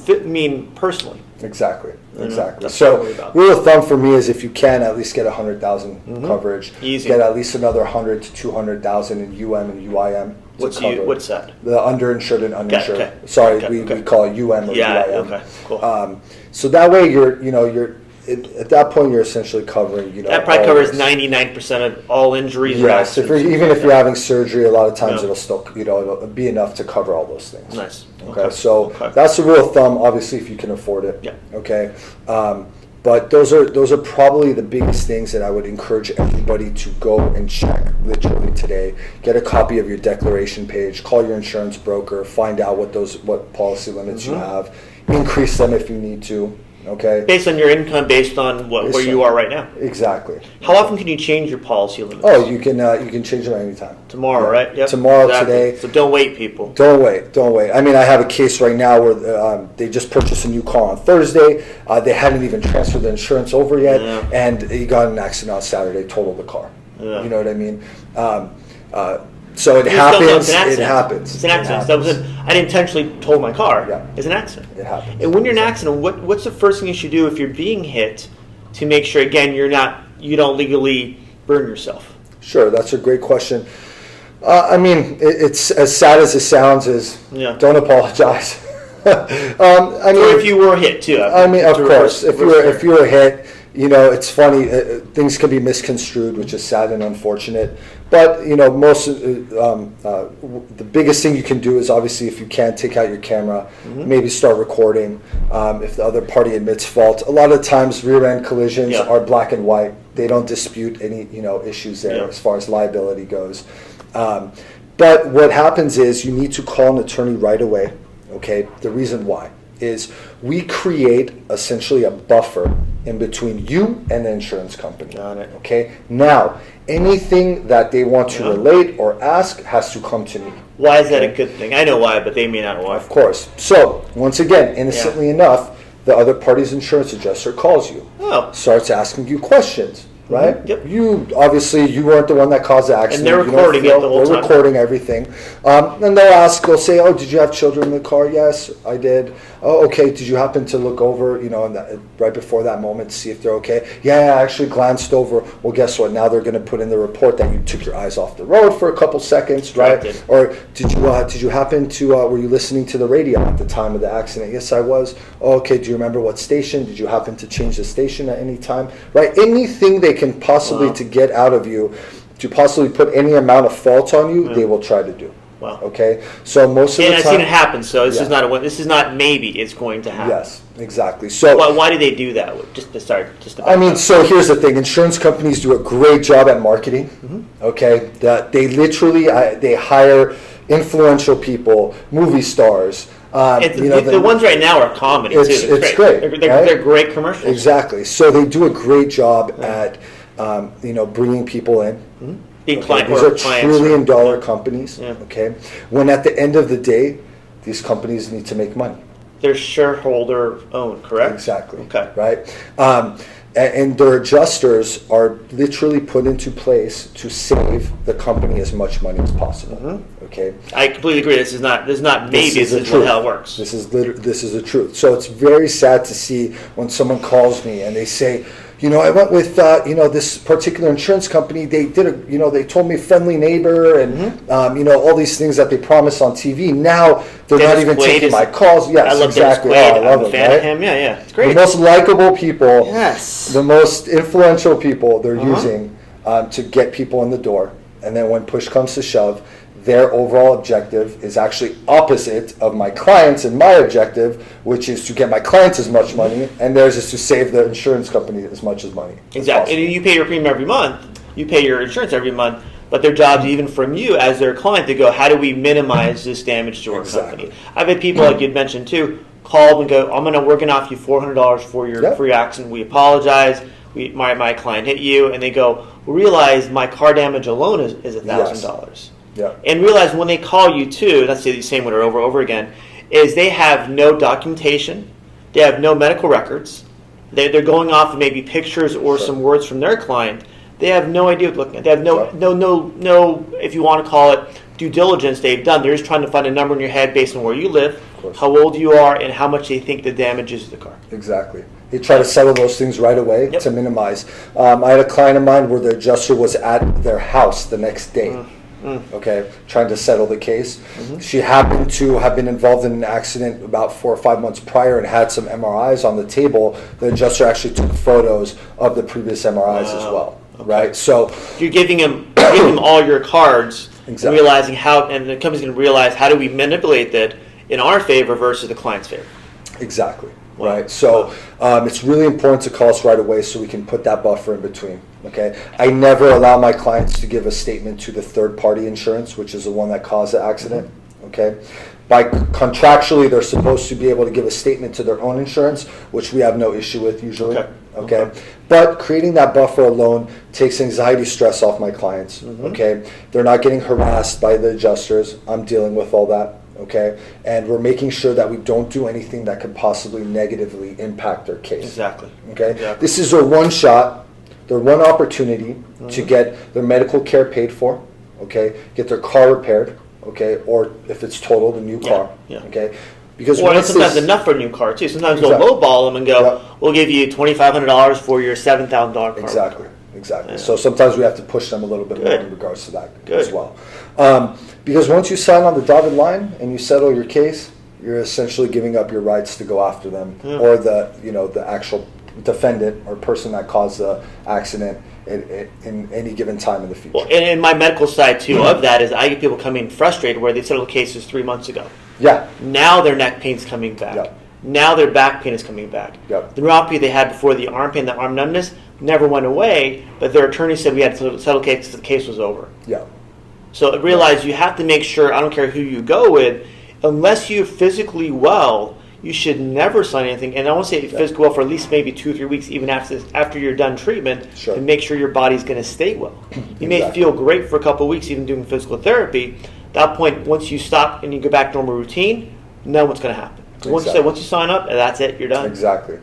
personally. Exactly. That's So rule of thumb for me is if you can at least get 100,000 coverage, Easy. Get at least another 100 to 200,000 in UM and UIM. What's that? The underinsured and uninsured. Okay. Sorry, we call it UM or UIM. Okay. Cool. So that way you're at that point you're essentially covering that probably covers 99% of all injuries. Yes, if you're having surgery, a lot of times it'll still it'll be enough to cover all those things. Nice. Okay. So that's the rule of thumb. Obviously, if you can afford it. Yeah. Okay. But those are probably the biggest things that I would encourage everybody to go and check literally today. Get a copy of your declaration page. Call your insurance broker. Find out what policy limits you have. Increase them if you need to. Okay. Based on your income, based on where you are right now. Exactly. How often can you change your policy limits? Oh, you can change them anytime. Tomorrow, right? Yep. Tomorrow, today. So don't wait, people. Don't wait. I mean, I have a case right now where they just purchased a new car on Thursday. They hadn't even transferred the insurance over yet, and he got in an accident on Saturday, totaled the car. Yeah. You know what I mean? So it happens. It happens. It's an accident. I didn't intentionally total my car. Yeah. It's an accident. It happens. And when you're in an accident, what's the first thing you should do if you're being hit to make sure, again, you don't legally burn yourself? Sure, that's a great question. I mean, it's as sad as it sounds. Don't apologize. Or if you were hit too. I mean, of course, if you were hit, it's funny. Things can be misconstrued, which is sad and unfortunate. But most the biggest thing you can do is obviously if you can take out your camera, maybe start recording. If the other party admits fault, a lot of times rear end collisions are black and white. They don't dispute any, issues there as far as liability goes. But what happens is you need to call an attorney right away. Okay, the reason why is we create essentially a buffer in between you and the insurance company. Got it. Okay, now anything that they want to relate or ask has to come to me. Why is that a good thing? I know why, but they may not know why. Of course. So once again, innocently enough, the other party's insurance adjuster calls you, starts asking you questions. Right? Mm-hmm. Yep. You weren't the one that caused the accident. And they're recording it the whole time. They're recording everything. And they'll say, oh, did you have children in the car? Yes, I did. Oh, okay. Did you happen to look over, right before that moment to see if they're okay? Yeah, I actually glanced over. Well, guess what? Now they're going to put in the report that you took your eyes off the road for a couple seconds, right? Or did you happen to, were you listening to the radio at the time of the accident? Yes, I was. Oh, okay. Do you remember what station? Did you happen to change the station at any time? Right? Anything they can possibly to get out of you, to possibly put any amount of fault on you, they will try to do. Wow. Okay, so most of the time, I've seen it happen. So this is not this is not maybe it's going to happen. Yes, exactly. So why do they do that? So here's the thing: insurance companies do a great job at marketing. Mm-hmm. Okay, that they literally they hire influential people, movie stars. The ones right now are comedy too. It's great. They're great commercials. Exactly. So they do a great job at bringing people in. Mm-hmm. These are trillion-dollar companies. Yeah. Okay, when at the end of the day, these companies need to make money. They're shareholder owned, correct? Exactly. Okay. Right. And their adjusters are literally put into place to save the company as much money as possible. Mm-hmm. Okay. I completely agree. This is not maybe. This is how it works. This is the truth. So it's very sad to see when someone calls me and they say, I went with this particular insurance company. They did they told me friendly neighbor and all these things that they promise on TV. Now they're not even taking my calls. Yes, I love exactly. I'm a fan of him. Yeah, it's great. The most likable people. Yes. The most influential people they're using to get people in the door, and then when push comes to shove, their overall objective is actually opposite of my clients and my objective, which is to get my clients as much money, and theirs is to save the insurance company as much as money. Exactly. And you pay your premium every month. You pay your insurance every month. But their job's even from you as their client to go, how do we minimize this damage to our company? I've had people, like you'd mentioned too, call and go, we're going to offer you $400 for your accident. We apologize. My client hit you. And they go, realize my car damage alone is $1,000. Yeah. And realize when they call you too, that's the same one over and over again, is they have no documentation, they have no medical records, they're going off of maybe pictures or some words from their client. They have no idea what they're looking at. They have no, if you want to call it, due diligence they've done. They're just trying to find a number in your head based on where you live, how old you are, and how much they think the damage is to the car. Exactly. They try to settle those things right away to minimize. I had a client of mine where the adjuster was at their house the next day. Okay, trying to settle the case. Mm-hmm. She happened to have been involved in an accident about 4 or 5 months prior and had some MRIs on the table. The adjuster actually took photos of the previous MRIs as well. Okay. Right, so you're giving him all your cards, realizing how, and the company's going to realize how do we manipulate that in our favor versus the client's favor. Exactly. Wow. Right, so it's really important to call us right away so we can put that buffer in between. Okay, I never allow my clients to give a statement to the third-party insurance, which is the one that caused the accident. Okay, by contractually, they're supposed to be able to give a statement to their own insurance, which we have no issue with usually. Okay. But creating that buffer alone takes anxiety, stress off my clients. Mm-hmm. Okay, they're not getting harassed by the adjusters. I'm dealing with all that. Okay, and we're making sure that we don't do anything that could possibly negatively impact their case. Exactly. Okay, this is their one shot, their one opportunity to get their medical care paid for. Okay, get their car repaired. Okay, or if it's totaled, a new car. Okay, because sometimes enough for a new car too. Sometimes they'll lowball them and go, "We'll give you $2,500 for your $7,000 car." Exactly. So sometimes we have to push them a little bit more in regards to that as well. Because once you sign on the dotted line and you settle your case, you're essentially giving up your rights to go after them or the actual defendant or person that caused the accident in any given time in the future. Well, and my medical side too of that is I get people coming frustrated where they settled cases 3 months ago. Yeah. Now their neck pain's coming back. Yep. Now their back pain is coming back. Yep. The neuropathy they had before, the arm pain, the arm numbness, never went away, but their attorney said we had to settle case, the case was over. Yeah. So realize you have to make sure, I don't care who you go with, unless you're physically well, you should never sign anything. And I want to say physically well for at least maybe 2 or 3 weeks, even after you're done treatment, to make sure your body's going to stay well. You may feel great for a couple of weeks, even doing physical therapy. At that point, once you stop and you go back to normal routine, know what's going to happen. Once you sign up, that's it, you're done. Exactly.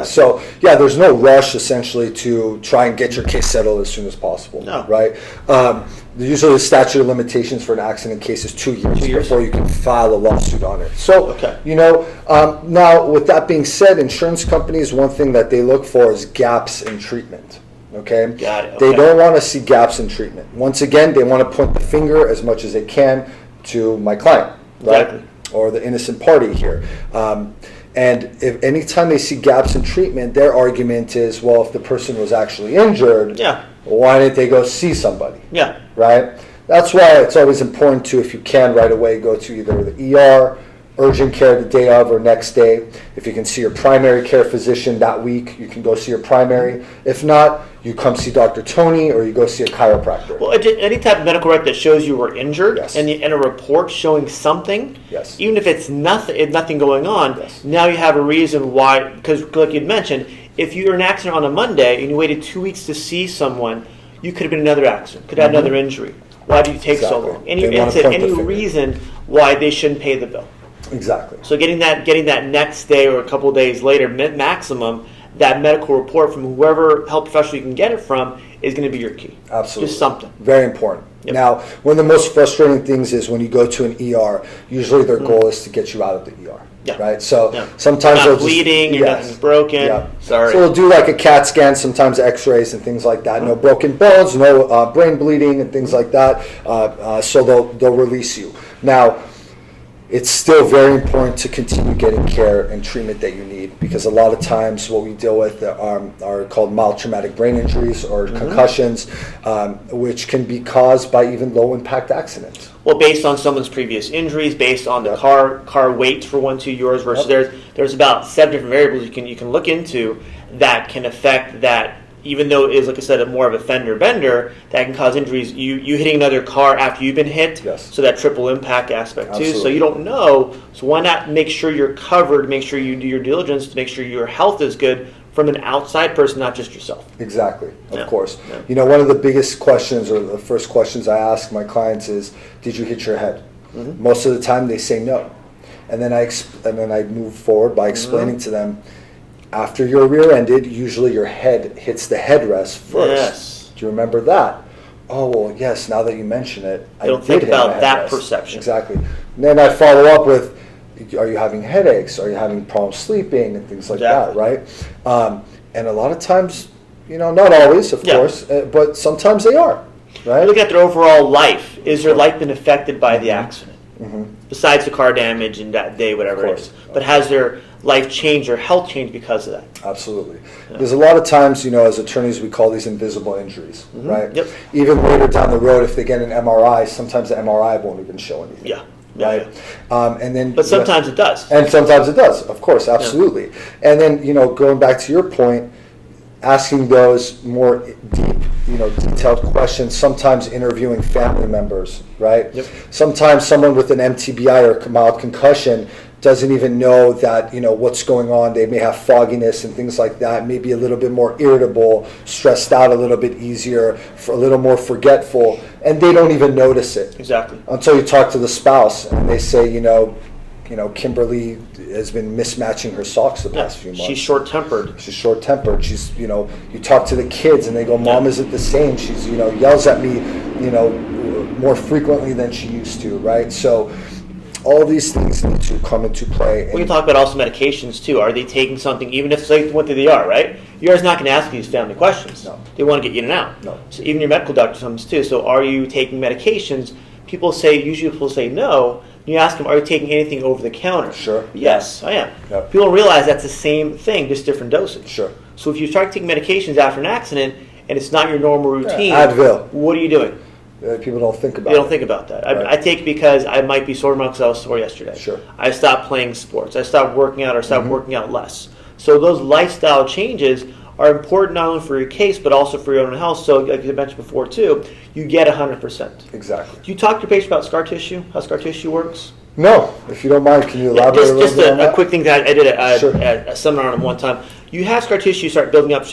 So, there's no rush, essentially, to try and get your case settled as soon as possible. No. Right? Usually the statute of limitations for an accident case is 2 years, before you can file a lawsuit on it. So, now, with that being said, insurance companies, one thing that they look for is gaps in treatment. Okay? Got it. They don't want to see gaps in treatment. Once again, they want to point the finger as much as they can to my client, right? Exactly. Or the innocent party here. And if anytime they see gaps in treatment, their argument is, well, if the person was actually injured, why didn't they go see somebody? Yeah. Right? That's why it's always important to, if you can right away, go to either the ER, urgent care the day of or next day. If you can see your primary care physician that week, you can go see your primary. If not, you come see Dr. Tony or you go see a chiropractor. Well, any type of medical record that shows you were injured and a report showing something, even if it's nothing going on, now you have a reason why, because like you'd mentioned, if you're in an accident on a Monday and you waited 2 weeks to see someone, you could have been another accident, could have another injury. Why do you take so long? Any reason why they shouldn't pay the bill. Exactly. So getting that next day or a couple of days later, maximum, that medical report from whoever health professional you can get it from is going to be your key. Absolutely. Just something. Very important. Yep. Now, one of the most frustrating things is when you go to an ER, usually their goal is to get you out of the ER. Yeah. Right? So sometimes you're not bleeding, you're nothing's broken. Yeah. Sorry. So they'll do like a CAT scan, sometimes x-rays and things like that. No broken bones, no brain bleeding and things like that. So they'll release you. Now, it's still very important to continue getting care and treatment that you need, because a lot of times what we deal with are called mild traumatic brain injuries or concussions, which can be caused by even low impact accidents. Well, based on someone's previous injuries, based on the car weight for 1, 2 yours versus there's about 7 different variables you can look into that can affect that. Even though it is, like I said, more of a fender bender, that can cause injuries. You hitting another car after you've been hit, so that triple impact aspect too. So you don't know. So why not make sure you're covered, make sure you do your diligence to make sure your health is good from an outside person, not just yourself. Exactly, of course. Yeah. One of the biggest questions or the first questions I ask my clients is, did you hit your head? Most of the time they say no. And then I move forward by explaining to them, after you're rear-ended, usually your head hits the headrest first. Yes. Do you remember that? Oh, well, yes, now that you mention it, I don't think about that perception. Exactly. And then I follow up with, are you having headaches? Are you having problems sleeping? And things like that, right? And a lot of times, not always, of course, but sometimes they are, right? Look at their overall life. Is their life been affected by the accident? Besides the car damage and that day, whatever it is. But has their life changed or health changed because of that? Absolutely. There's a lot of times, as attorneys, we call these invisible injuries, right? Yep. Even later down the road, if they get an MRI, sometimes the MRI won't even show anything. Yeah. Right? And then, but sometimes it does. And sometimes it does, of course, absolutely. Yeah. And then, going back to your point, asking those more deep, detailed questions, sometimes interviewing family members, right? Yep. Sometimes someone with an MTBI or mild concussion doesn't even know that, what's going on. They may have fogginess and things like that, maybe a little bit more irritable, stressed out a little bit easier, a little more forgetful, and they don't even notice it. Exactly. Until you talk to the spouse and they say, Kimberly has been mismatching her socks the past few months. She's short-tempered. She's, you talk to the kids and they go, Mom isn't the same. She's, yells at me, more frequently than she used to, right? So all these things need to come into play. We can talk about also medications too. Are they taking something, even if they went to the ER, right? The ER is not going to ask you these family questions. No. They want to get you in and out. No. So even your medical doctor comes too. So are you taking medications? Usually people say no. You ask them, are you taking anything over the counter? Sure. Yes, I am. Yep. People don't realize that's the same thing, just different dosage. Sure. So if you start taking medications after an accident and it's not your normal routine, Advil. What are you doing? People don't think about it. They don't think about that. Right. I take it because I might be sore because I was sore yesterday. Sure. I stopped playing sports. I stopped working out or stopped working out less. So those lifestyle changes are important not only for your case, but also for your own health. So, like you mentioned before too, you get 100%. Exactly. Do you talk to your patient about scar tissue, how scar tissue works? No, if you don't mind, can you elaborate a little Just bit on that? a quick thing that I did Sure. a seminar on one time. You have scar tissue start building up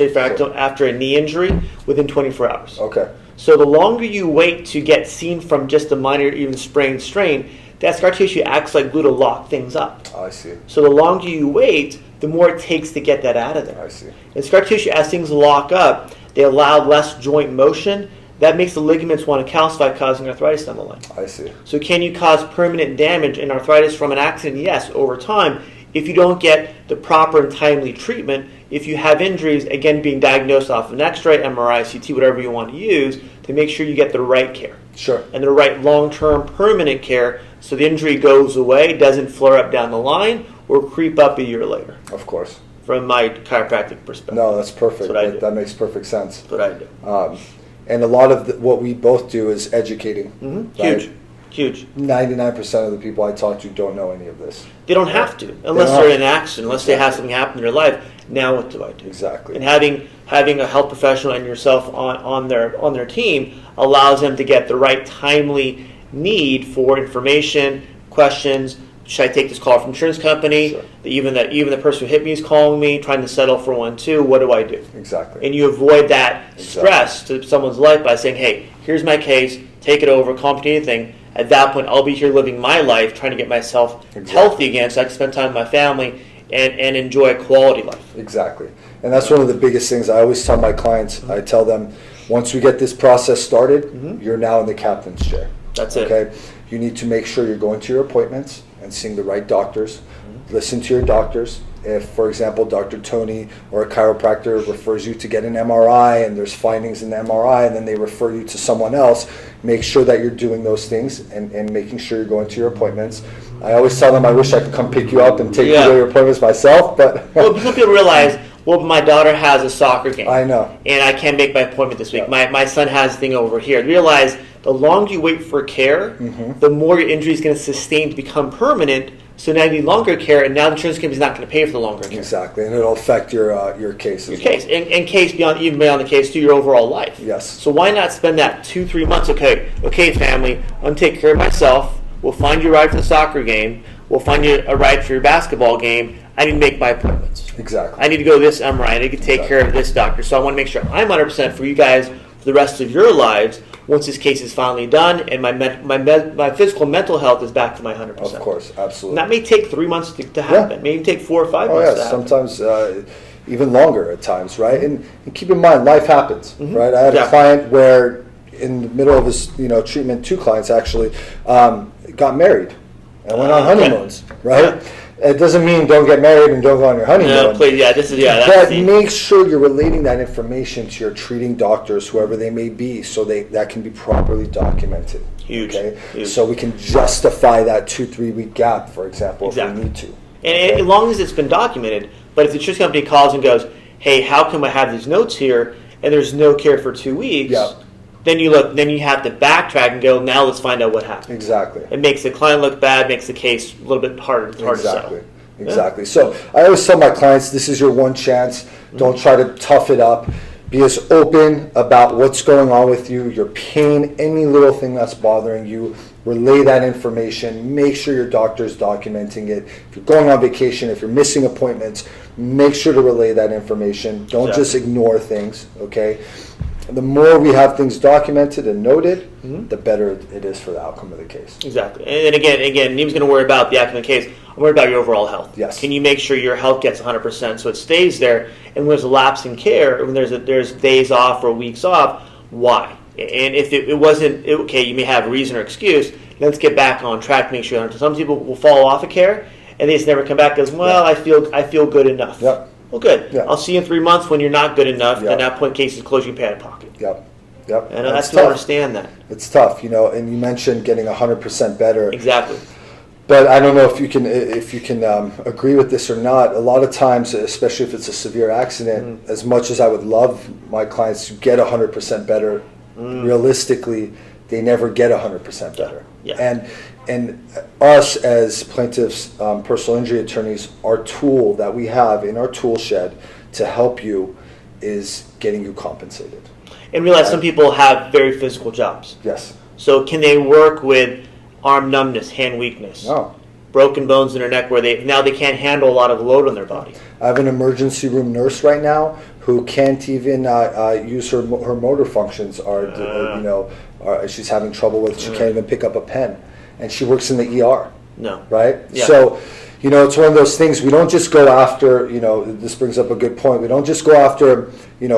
after a knee injury within 24 hours. Okay. So the longer you wait to get seen from just a minor, even sprain strain, that scar tissue acts like glue to lock things up. I see. So the longer you wait, the more it takes to get that out of there. I see. And scar tissue, as things lock up, they allow less joint motion. That makes the ligaments want to calcify, causing arthritis down the line. I see. So can you cause permanent damage and arthritis from an accident? Yes, over time. If you don't get the proper and timely treatment, if you have injuries, again, being diagnosed off an X-ray, MRI, CT, whatever you want to use, to make sure you get the right care. Sure. And the right long-term permanent care so the injury goes away, doesn't flare up down the line, or creep up a year later. Of course. From my chiropractic perspective. No, that's perfect. That's what I do. That makes perfect sense. That's what I do. And a lot of what we both do is educating. Mm-hmm. Right? Huge. 99% of the people I talk to don't know any of this. They don't have to, unless they're in an accident, unless they have something happen in their life. Now what do I do? Exactly. And having a health professional and yourself on their team allows them to get the right timely need for information, questions. Should I take this call from insurance company? Sure. Even the person who hit me is calling me, trying to settle for one too. What do I do? Exactly. And you avoid that stress to someone's life by saying, "Hey, here's my case. Take it over. Call me to anything." At that point, I'll be here living my life, trying to get myself healthy again, so I can spend time with my family and enjoy a quality life. Exactly. And that's one of the biggest things I always tell my clients. I tell them, once we get this process started, you're now in the captain's chair. That's it. Okay. You need to make sure you're going to your appointments and seeing the right doctors. Listen to your doctors. If, for example, Dr. Tony or a chiropractor refers you to get an MRI and there's findings in the MRI and then they refer you to someone else, make sure that you're doing those things and making sure you're going to your appointments. I always tell them I wish I could come pick you up and take you to your appointments myself, but... Well, some people realize, well, my daughter has a soccer game. I know. And I can't make my appointment this week. Yeah. My son has a thing over here. Realize the longer you wait for care, the more your injury is going to sustain to become permanent. So now you need longer care, and now the insurance company is not going to pay for the longer care. Exactly, and it'll affect your case as well. Case, and case even beyond the case to your overall life. Yes. So why not spend that 2-3 months? Okay, family, I'm going to take care of myself. We'll find you a ride for the soccer game. We'll find you a ride for your basketball game. I need to make my appointments. Exactly. I need to go to this MRI. I need to take care of this doctor. So I want to make sure I'm 100% for you guys for the rest of your lives once this case is finally done and my physical and mental health is back to my 100%. Of course, absolutely. And that may take 3 months to happen. Maybe take 4 or 5 months to happen. Sometimes even longer at times, right? And keep in mind, life happens, right? I had a client where in the middle of his treatment, 2 clients actually, got married and went on honeymoons, right? Yeah. It doesn't mean don't get married and don't go on your honeymoon. No, please, But make sure you're relating that information to your treating doctors, whoever they may be, so that can be properly documented. Huge. Okay? Huge. So we can justify that 2-3 week gap, for example, if we need to. And as long as it's been documented, but if the insurance company calls and goes, "Hey, how come I have these notes here and there's no care for 2 weeks?" Then you have to backtrack and go, now let's find out what happened. Exactly. It makes the client look bad, makes the case a little bit harder to settle. Exactly. So I always tell my clients, this is your one chance. Don't try to tough it up. Be as open about what's going on with you, your pain, any little thing that's bothering you. Relay that information. Make sure your doctor's documenting it. If you're going on vacation, if you're missing appointments, make sure to relay that information. Don't just ignore things, okay? The more we have things documented and noted, the better it is for the outcome of the case. Exactly. And again, Nima's going to worry about the outcome of the case. I'm worried about your overall health. Yes. Can you make sure your health gets 100% so it stays there? And when there's a lapse in care, when there's days off or weeks off, why? And if it wasn't, okay, you may have a reason or excuse, let's get back on track, make sure. Some people will fall off of care, and they just never come back because, I feel good enough. Yep. Well, good. Yeah. I'll see you in 3 months when you're not good enough. At that point, case is closed, you pay out of pocket. Yep. And I still understand that. It's tough, and you mentioned getting 100% better. Exactly. But I don't know if you can agree with this or not. A lot of times, especially if it's a severe accident, as much as I would love my clients to get 100% better, realistically, they never get 100% better. Yeah. And us as plaintiffs, personal injury attorneys, our tool that we have in our tool shed to help you is getting you compensated. And realize some people have very physical jobs. Yes. So can they work with arm numbness, hand weakness, broken bones in their neck where they can't handle a lot of load on their body? I have an emergency room nurse right now who can't even use her motor functions. She's having trouble with. She can't even pick up a pen, and she works in the ER. No. Right. Yeah. So, it's one of those things. We don't just go after. This brings up a good point. We don't just go after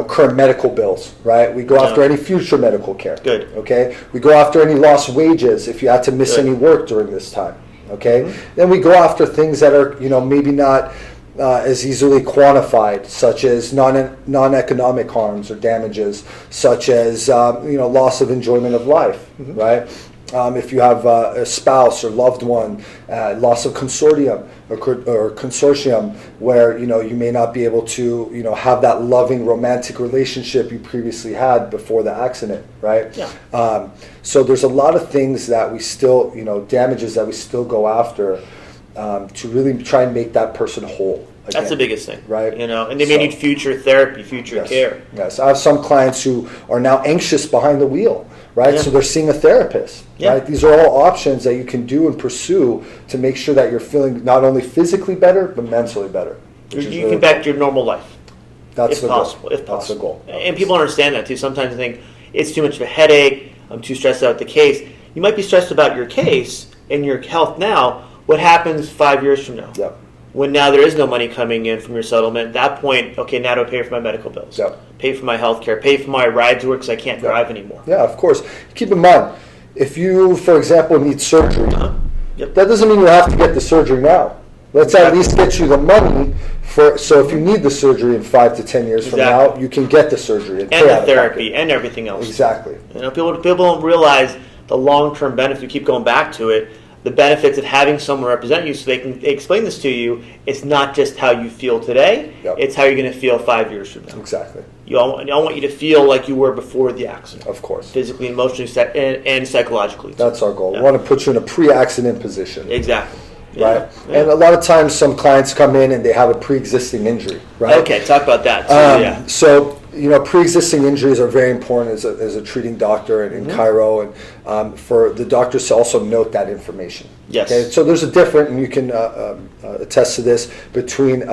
current medical bills, right? We go after any future medical care. Good. Okay. We go after any lost wages if you had to miss any work during this time. Okay. Mm-hmm. Then we go after things that are maybe not as easily quantified, such as non-economic harms or damages, such as loss of enjoyment of life, right? If you have a spouse or loved one, loss of consortium or consortium, where you may not be able to have that loving romantic relationship you previously had before the accident, right? Yeah. So there's a lot of things that we still damages that we still go after to really try and make that person whole. Again, that's the biggest thing, right? And they may need future therapy, future care. Yes, I have some clients who are now anxious behind the wheel, right? Yeah. So they're seeing a therapist, right? These are all options that you can do and pursue to make sure that you're feeling not only physically better, but mentally better. You can back to your normal life, if possible. That's the goal. And people understand that too. Sometimes they think it's too much of a headache, I'm too stressed out with the case. You might be stressed about your case and your health now. What happens 5 years from now? Yep. When now there is no money coming in from your settlement, at that point, okay, now do I pay for my medical bills? Yep. Pay for my health care, pay for my ride to work because I can't drive anymore. Yeah, of course. Keep in mind, if you, for example, need surgery, that doesn't mean you have to get the surgery now. Let's at least get you the money so if you need the surgery in 5 to 10 years from now, you can get the surgery and the therapy and everything else. Exactly. People don't realize the long-term benefits. We keep going back to it. The benefits of having someone represent you so they can explain this to you. It's not just how you feel today. It's how you're going to feel 5 years from now. Exactly. I want you to feel like you were before the accident. Of course. Physically, emotionally, and psychologically. That's our goal. We want to put you in a pre-accident position. Exactly. Right? Yeah. And a lot of times some clients come in and they have a pre-existing injury, right? Okay, talk about that too, So, pre-existing injuries are very important as a treating doctor in Chiro, and for the doctors to also note that information. Yes. Okay? So there's a difference, and you can attest to this, between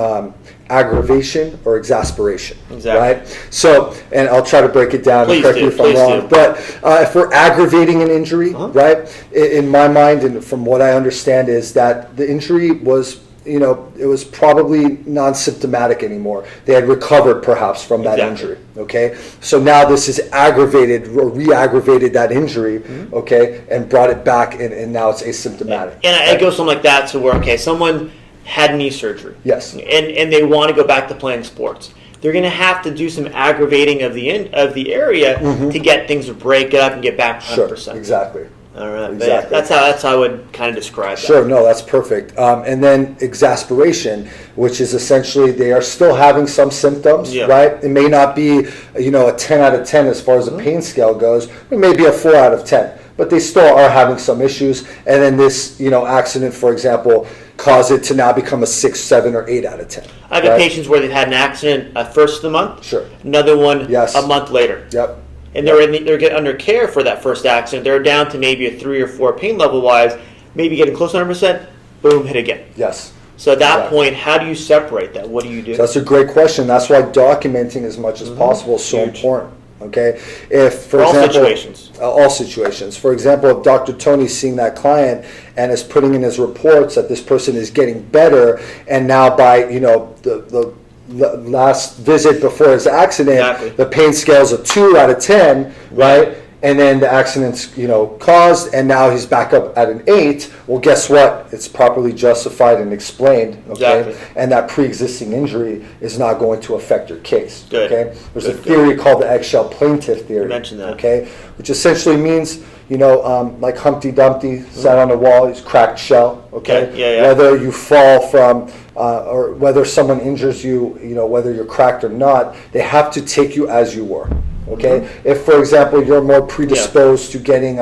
aggravation or exasperation. Exactly. Right? So, and I'll try to break it down and correct me if I'm wrong. But if we're aggravating an injury, right, in my mind and from what I understand is that the injury was, it was probably non-symptomatic anymore. They had recovered perhaps from that injury, okay? So now this is aggravated or re-aggravated that injury, okay, and brought it back and now it's asymptomatic. And it goes something like that to where, okay, someone had knee surgery. Yes. And they want to go back to playing sports. They're going to have to do some aggravating of the area to get things to break it up and get back to 100%. Sure, exactly. All right, exactly. That's how I would kind of describe that. Sure, no, that's perfect. And then exasperation, which is essentially they are still having some symptoms, right? It may not be, a 10 out of 10 as far as the pain scale goes. It may be a 4 out of 10, but they still are having some issues. And then this, accident, for example, cause it to now become a 6, 7, or 8 out of 10. I've had patients where they've had an accident first of the month, another one a month later. Yep. And they're getting under care for that first accident. They're down to maybe a 3 or 4 pain level wise, maybe getting close to 100%, boom, hit again. Yes. So at that point, how do you separate that? What do you do? So that's a great question. That's why documenting as much as possible is so important. Okay, if for example, all situations. For example, if Dr. Tony's seeing that client and is putting in his reports that this person is getting better, and now by the last visit before his accident, the pain scale is a 2 out of 10, right? And then the accident's caused, and now he's back up at an 8. Well, guess what? It's properly justified and explained. Okay, and that pre-existing injury is not going to affect your case. Okay, there's a theory called the eggshell plaintiff theory. You mentioned that. Okay, which essentially means like Humpty Dumpty sat on a wall, he's cracked shell. Okay, whether you fall from or whether someone injures you, whether you're cracked or not, they have to take you as you were. Okay, if for example you're more predisposed to getting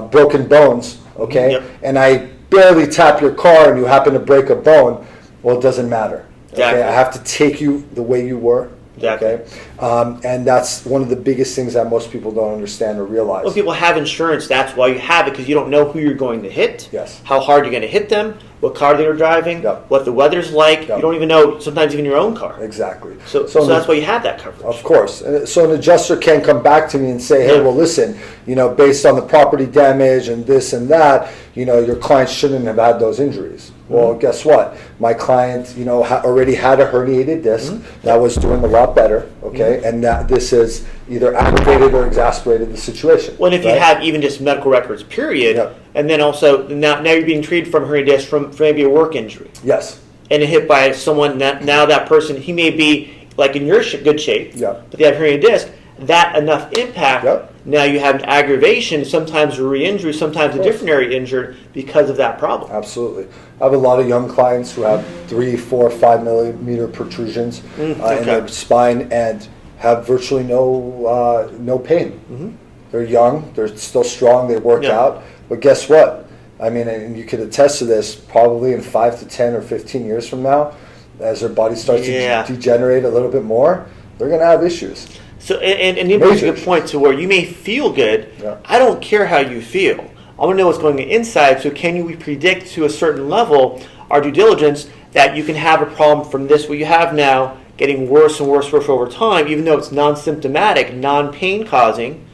broken bones, and I barely tap your car and you happen to break a bone, well, it doesn't matter. Okay, I have to take you the way you were, Exactly. Okay, and that's one of the biggest things that most people don't understand or realize. When people have insurance, that's why you have it, because you don't know who you're going to hit, Yes. how hard you're going to hit them, what car they're driving, Yep. what the weather's like. Yep. You don't even know, sometimes even your own car. Exactly. So that's why you have that coverage. Of course. So an adjuster can come back to me and say, hey, Yeah. well, listen, based on the property damage and this and that, your client shouldn't have had those injuries. Well, guess what? My client, already had a herniated disc that was doing a lot better, okay? And that this has either aggravated or exacerbated the situation. Well, and if you right? have even just medical records, period, Yep. and then also now you're being treated from herniated disc from maybe a work injury, Yes. and hit by someone now that person, he may be like in your good shape, Yeah. but they have herniated disc. That enough impact. Yep. Now you have an aggravation, sometimes a re-injury, sometimes a different area injured because of that problem. Absolutely. I have a lot of young clients who have 3, 4, 5 millimeter protrusions in their spine and have virtually no pain. They're young, they're still strong, they work out. But guess what? I mean, and you could attest to this, probably in 5 to 10 or 15 years from now, as their body starts to degenerate a little bit more, they're going to have issues. So, and you make a good point to where you may feel good. Yeah. I don't care how you feel. I want to know what's going on inside. So can you predict to a certain level, our due diligence, that you can have a problem from this, what you have now, getting worse and worse over time, even though it's non-symptomatic, non-pain causing.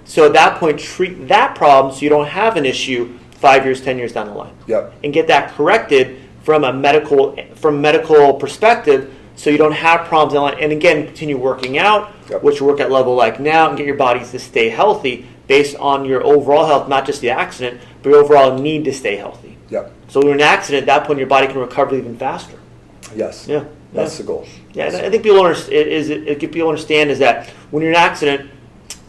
So at that point, treat that problem so you don't have an issue 5 years, 10 years down the line. Yep. And get that corrected from a medical perspective, so you don't have problems. And again, continue working out, which you work at level like now, and get your bodies to stay healthy based on your overall health, not just the accident, but your overall need to stay healthy. Yep. So when you're in an accident, at that point, your body can recover even faster. Yes. Yeah. That's the goal. Yeah, and I think people understand is that when you're in an accident,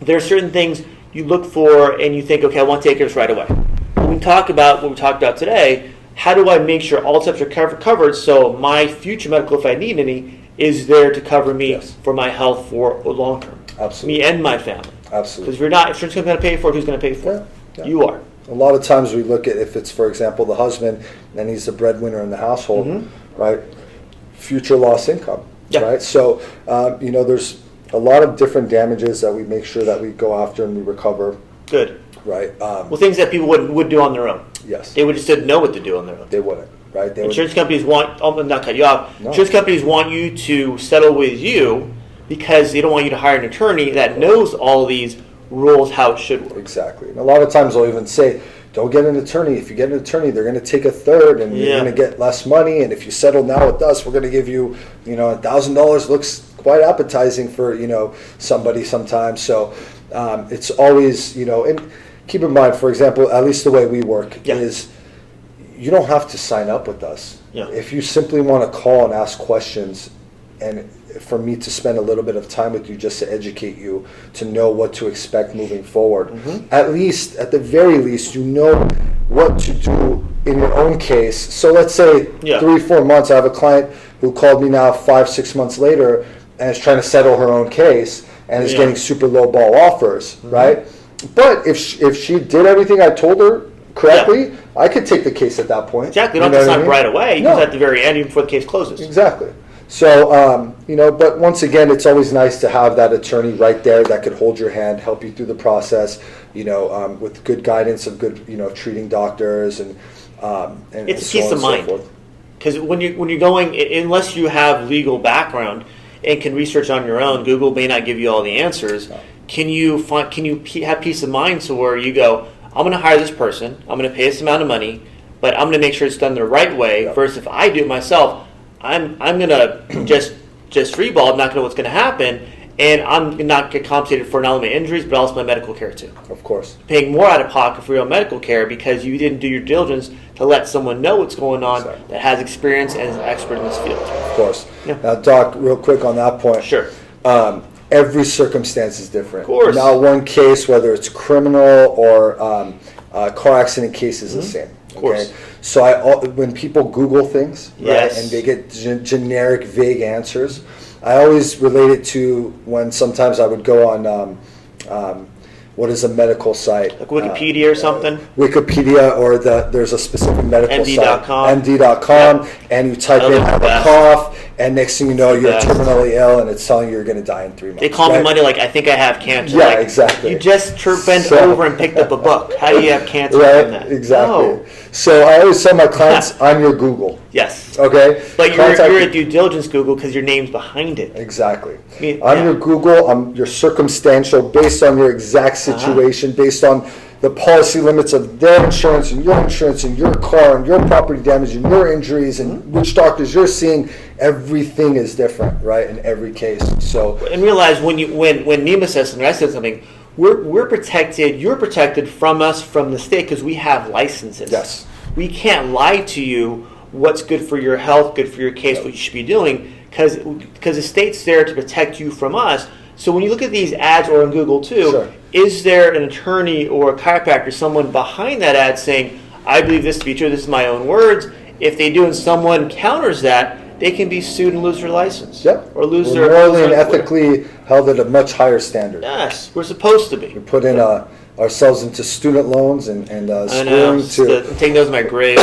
there are certain things you look for and you think, okay, I want to take this right away. When we talk about what we talked about today, how do I make sure all steps are covered so my future medical, if I need any, is there to cover me for my health for long term? Absolutely. Me and my family. Absolutely. Because if you're not, if insurance company's going to pay for it, who's going to pay for it? Yeah. You are. A lot of times we look at if it's, for example, the husband and he's the breadwinner in the household, right? Future lost income, right? So, there's a lot of different damages that we make sure that we go after and we recover. Good. Right. Well, things that people would do on their own. Yes. They would just didn't know what to do on their own. They wouldn't, right? Insurance companies want, not cut you off, insurance companies want you to settle with you because they don't want you to hire an attorney that knows all these rules, how it should work. Exactly. And a lot of times they'll even say, don't get an attorney. If you get an attorney, they're going to take a third and you're going to get less money. And if you settle now with us, we're going to give you, $1,000 looks quite appetizing for, somebody sometimes. So it's always, and keep in mind, for example, at least the way we work is you don't have to sign up with us. Yeah. If you simply want to call and ask questions and for me to spend a little bit of time with you just to educate you, to know what to expect moving forward. At the very least, you know what to do in your own case. So let's say 3-4 months, I have a client who called me now 5-6 months later and is trying to settle her own case and is getting super low ball offers, right? But if she did everything I told her correctly, I could take the case at that point. Exactly. You don't have to sign right away. You can at the very end, even before the case closes. Exactly. So, but once again, it's always nice to have that attorney right there that could hold your hand, help you through the process, with good guidance of good, treating doctors and it's so peace of mind. Because when you're going, unless you have legal background and can research on your own, Google may not give you all the answers. No. Can you have peace of mind to where you go, I'm going to hire this person, I'm going to pay this amount of money, but I'm going to make sure it's done the right way. Versus if I do it myself, I'm going to just freeball. I'm not going to know what's going to happen, and I'm not get compensated for not only my injuries but also my medical care too. Of course, paying more out of pocket for your medical care because you didn't do your diligence to let someone know what's going on that has experience and is an expert in this field. Of course. Yeah. Now, Doc, real quick on that point. Sure. Every circumstance is different. Of course. Now, one case, whether it's criminal or car accident case, is the same. Of course. Okay? So when people Google things, right, Yes. and they get generic, vague answers, I always relate it to when sometimes I would go on what is a medical site? Like Wikipedia or something? Wikipedia, or there's a specific medical MD.com. site, MD.com, and you type in, I have a cough, and next thing you know, you're terminally ill, and it's telling you you're going to die in 3 months. They call me Monday like, I think I have cancer. Yeah, like, exactly. You just bent over and picked up a book. How do you have cancer from that? Exactly. No. So I always tell my clients, I'm your Google. Yes. Okay? But you're a due diligence Google because your name's behind it. Exactly. I'm your Google. I'm your circumstantial based on your exact situation, based on the policy limits of their insurance and your car and your property damage and your injuries and which doctors you're seeing. Everything is different, right, in every case. So and realize when Nima says something, I said something. We're protected. You're protected from us, from the state, because we have licenses. Yes. We can't lie to you what's good for your health, good for your case, what you should be doing, because the state's there to protect you from us. So when you look at these ads or on Google too, is there an attorney or a chiropractor, someone behind that ad saying, I believe this to be true, this is my own words. If they do and someone counters that, they can be sued and lose their license. Yep. Or lose we're their morally and ethically held at a much higher standard. Yes, we're supposed to be. We put in ourselves into student loans and schooling to take those to my grave.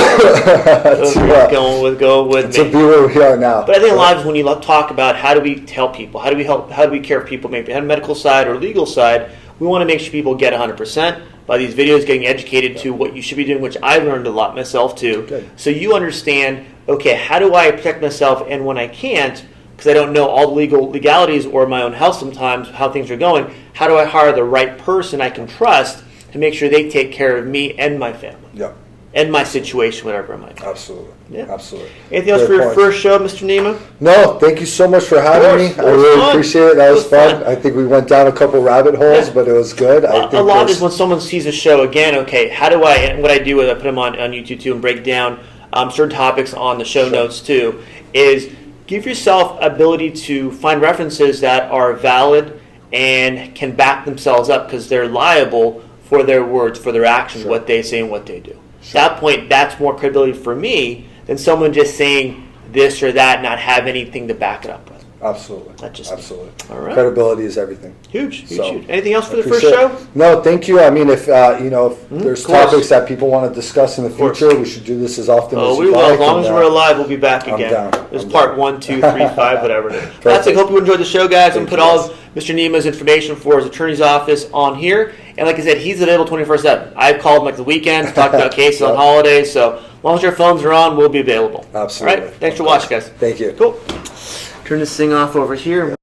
Go with me. To be where we are now. But I think a lot of when you talk about how do we tell people, how do we help, how do we care for people, maybe on the medical side or legal side, we want to make sure people get 100% by these videos, getting educated to what you should be doing, which I learned a lot myself too. Good. So you understand, okay, how do I protect myself, and when I can't, because I don't know all the legalities or my own health sometimes, how things are going, how do I hire the right person I can trust to make sure they take care of me and my family? Yeah. And my situation, whatever it might be. Absolutely. Yeah. Absolutely. Anything else for your first show, Mr. Nima? No, thank you so much for having me. I really appreciate it. That was fun. I think we went down a couple rabbit holes, but it was good. I think a lot is when someone sees a show again, okay, how do I, and what I do is I put them on YouTube too and break down certain topics on the show notes too, is give yourself ability to find references that are valid and can back themselves up because they're liable for their words, for their actions, what they say and what they do. At that point, that's more credibility for me than someone just saying this or that, not have anything to back it up with. Absolutely. That's just absolutely. All right. Credibility is everything. Huge. So, Anything else for the first show? No, thank you. I mean, if if there's topics that people want to discuss in the future, we should do this as often as we you will. like. As long as we're alive, we'll be back again. There's part 1, 2, 3, 5, whatever it is. That's it. Hope you enjoyed the show, guys. I'm going to put all of Mr. Nima's information for his attorney's office on here. And like I said, he's available 24/7. I've called him like the weekends, talked about cases on holidays. So as long as your phones are on, we'll be available. Absolutely. All right. Thanks for watching, guys. Thank you. Cool. Turn this thing off over here.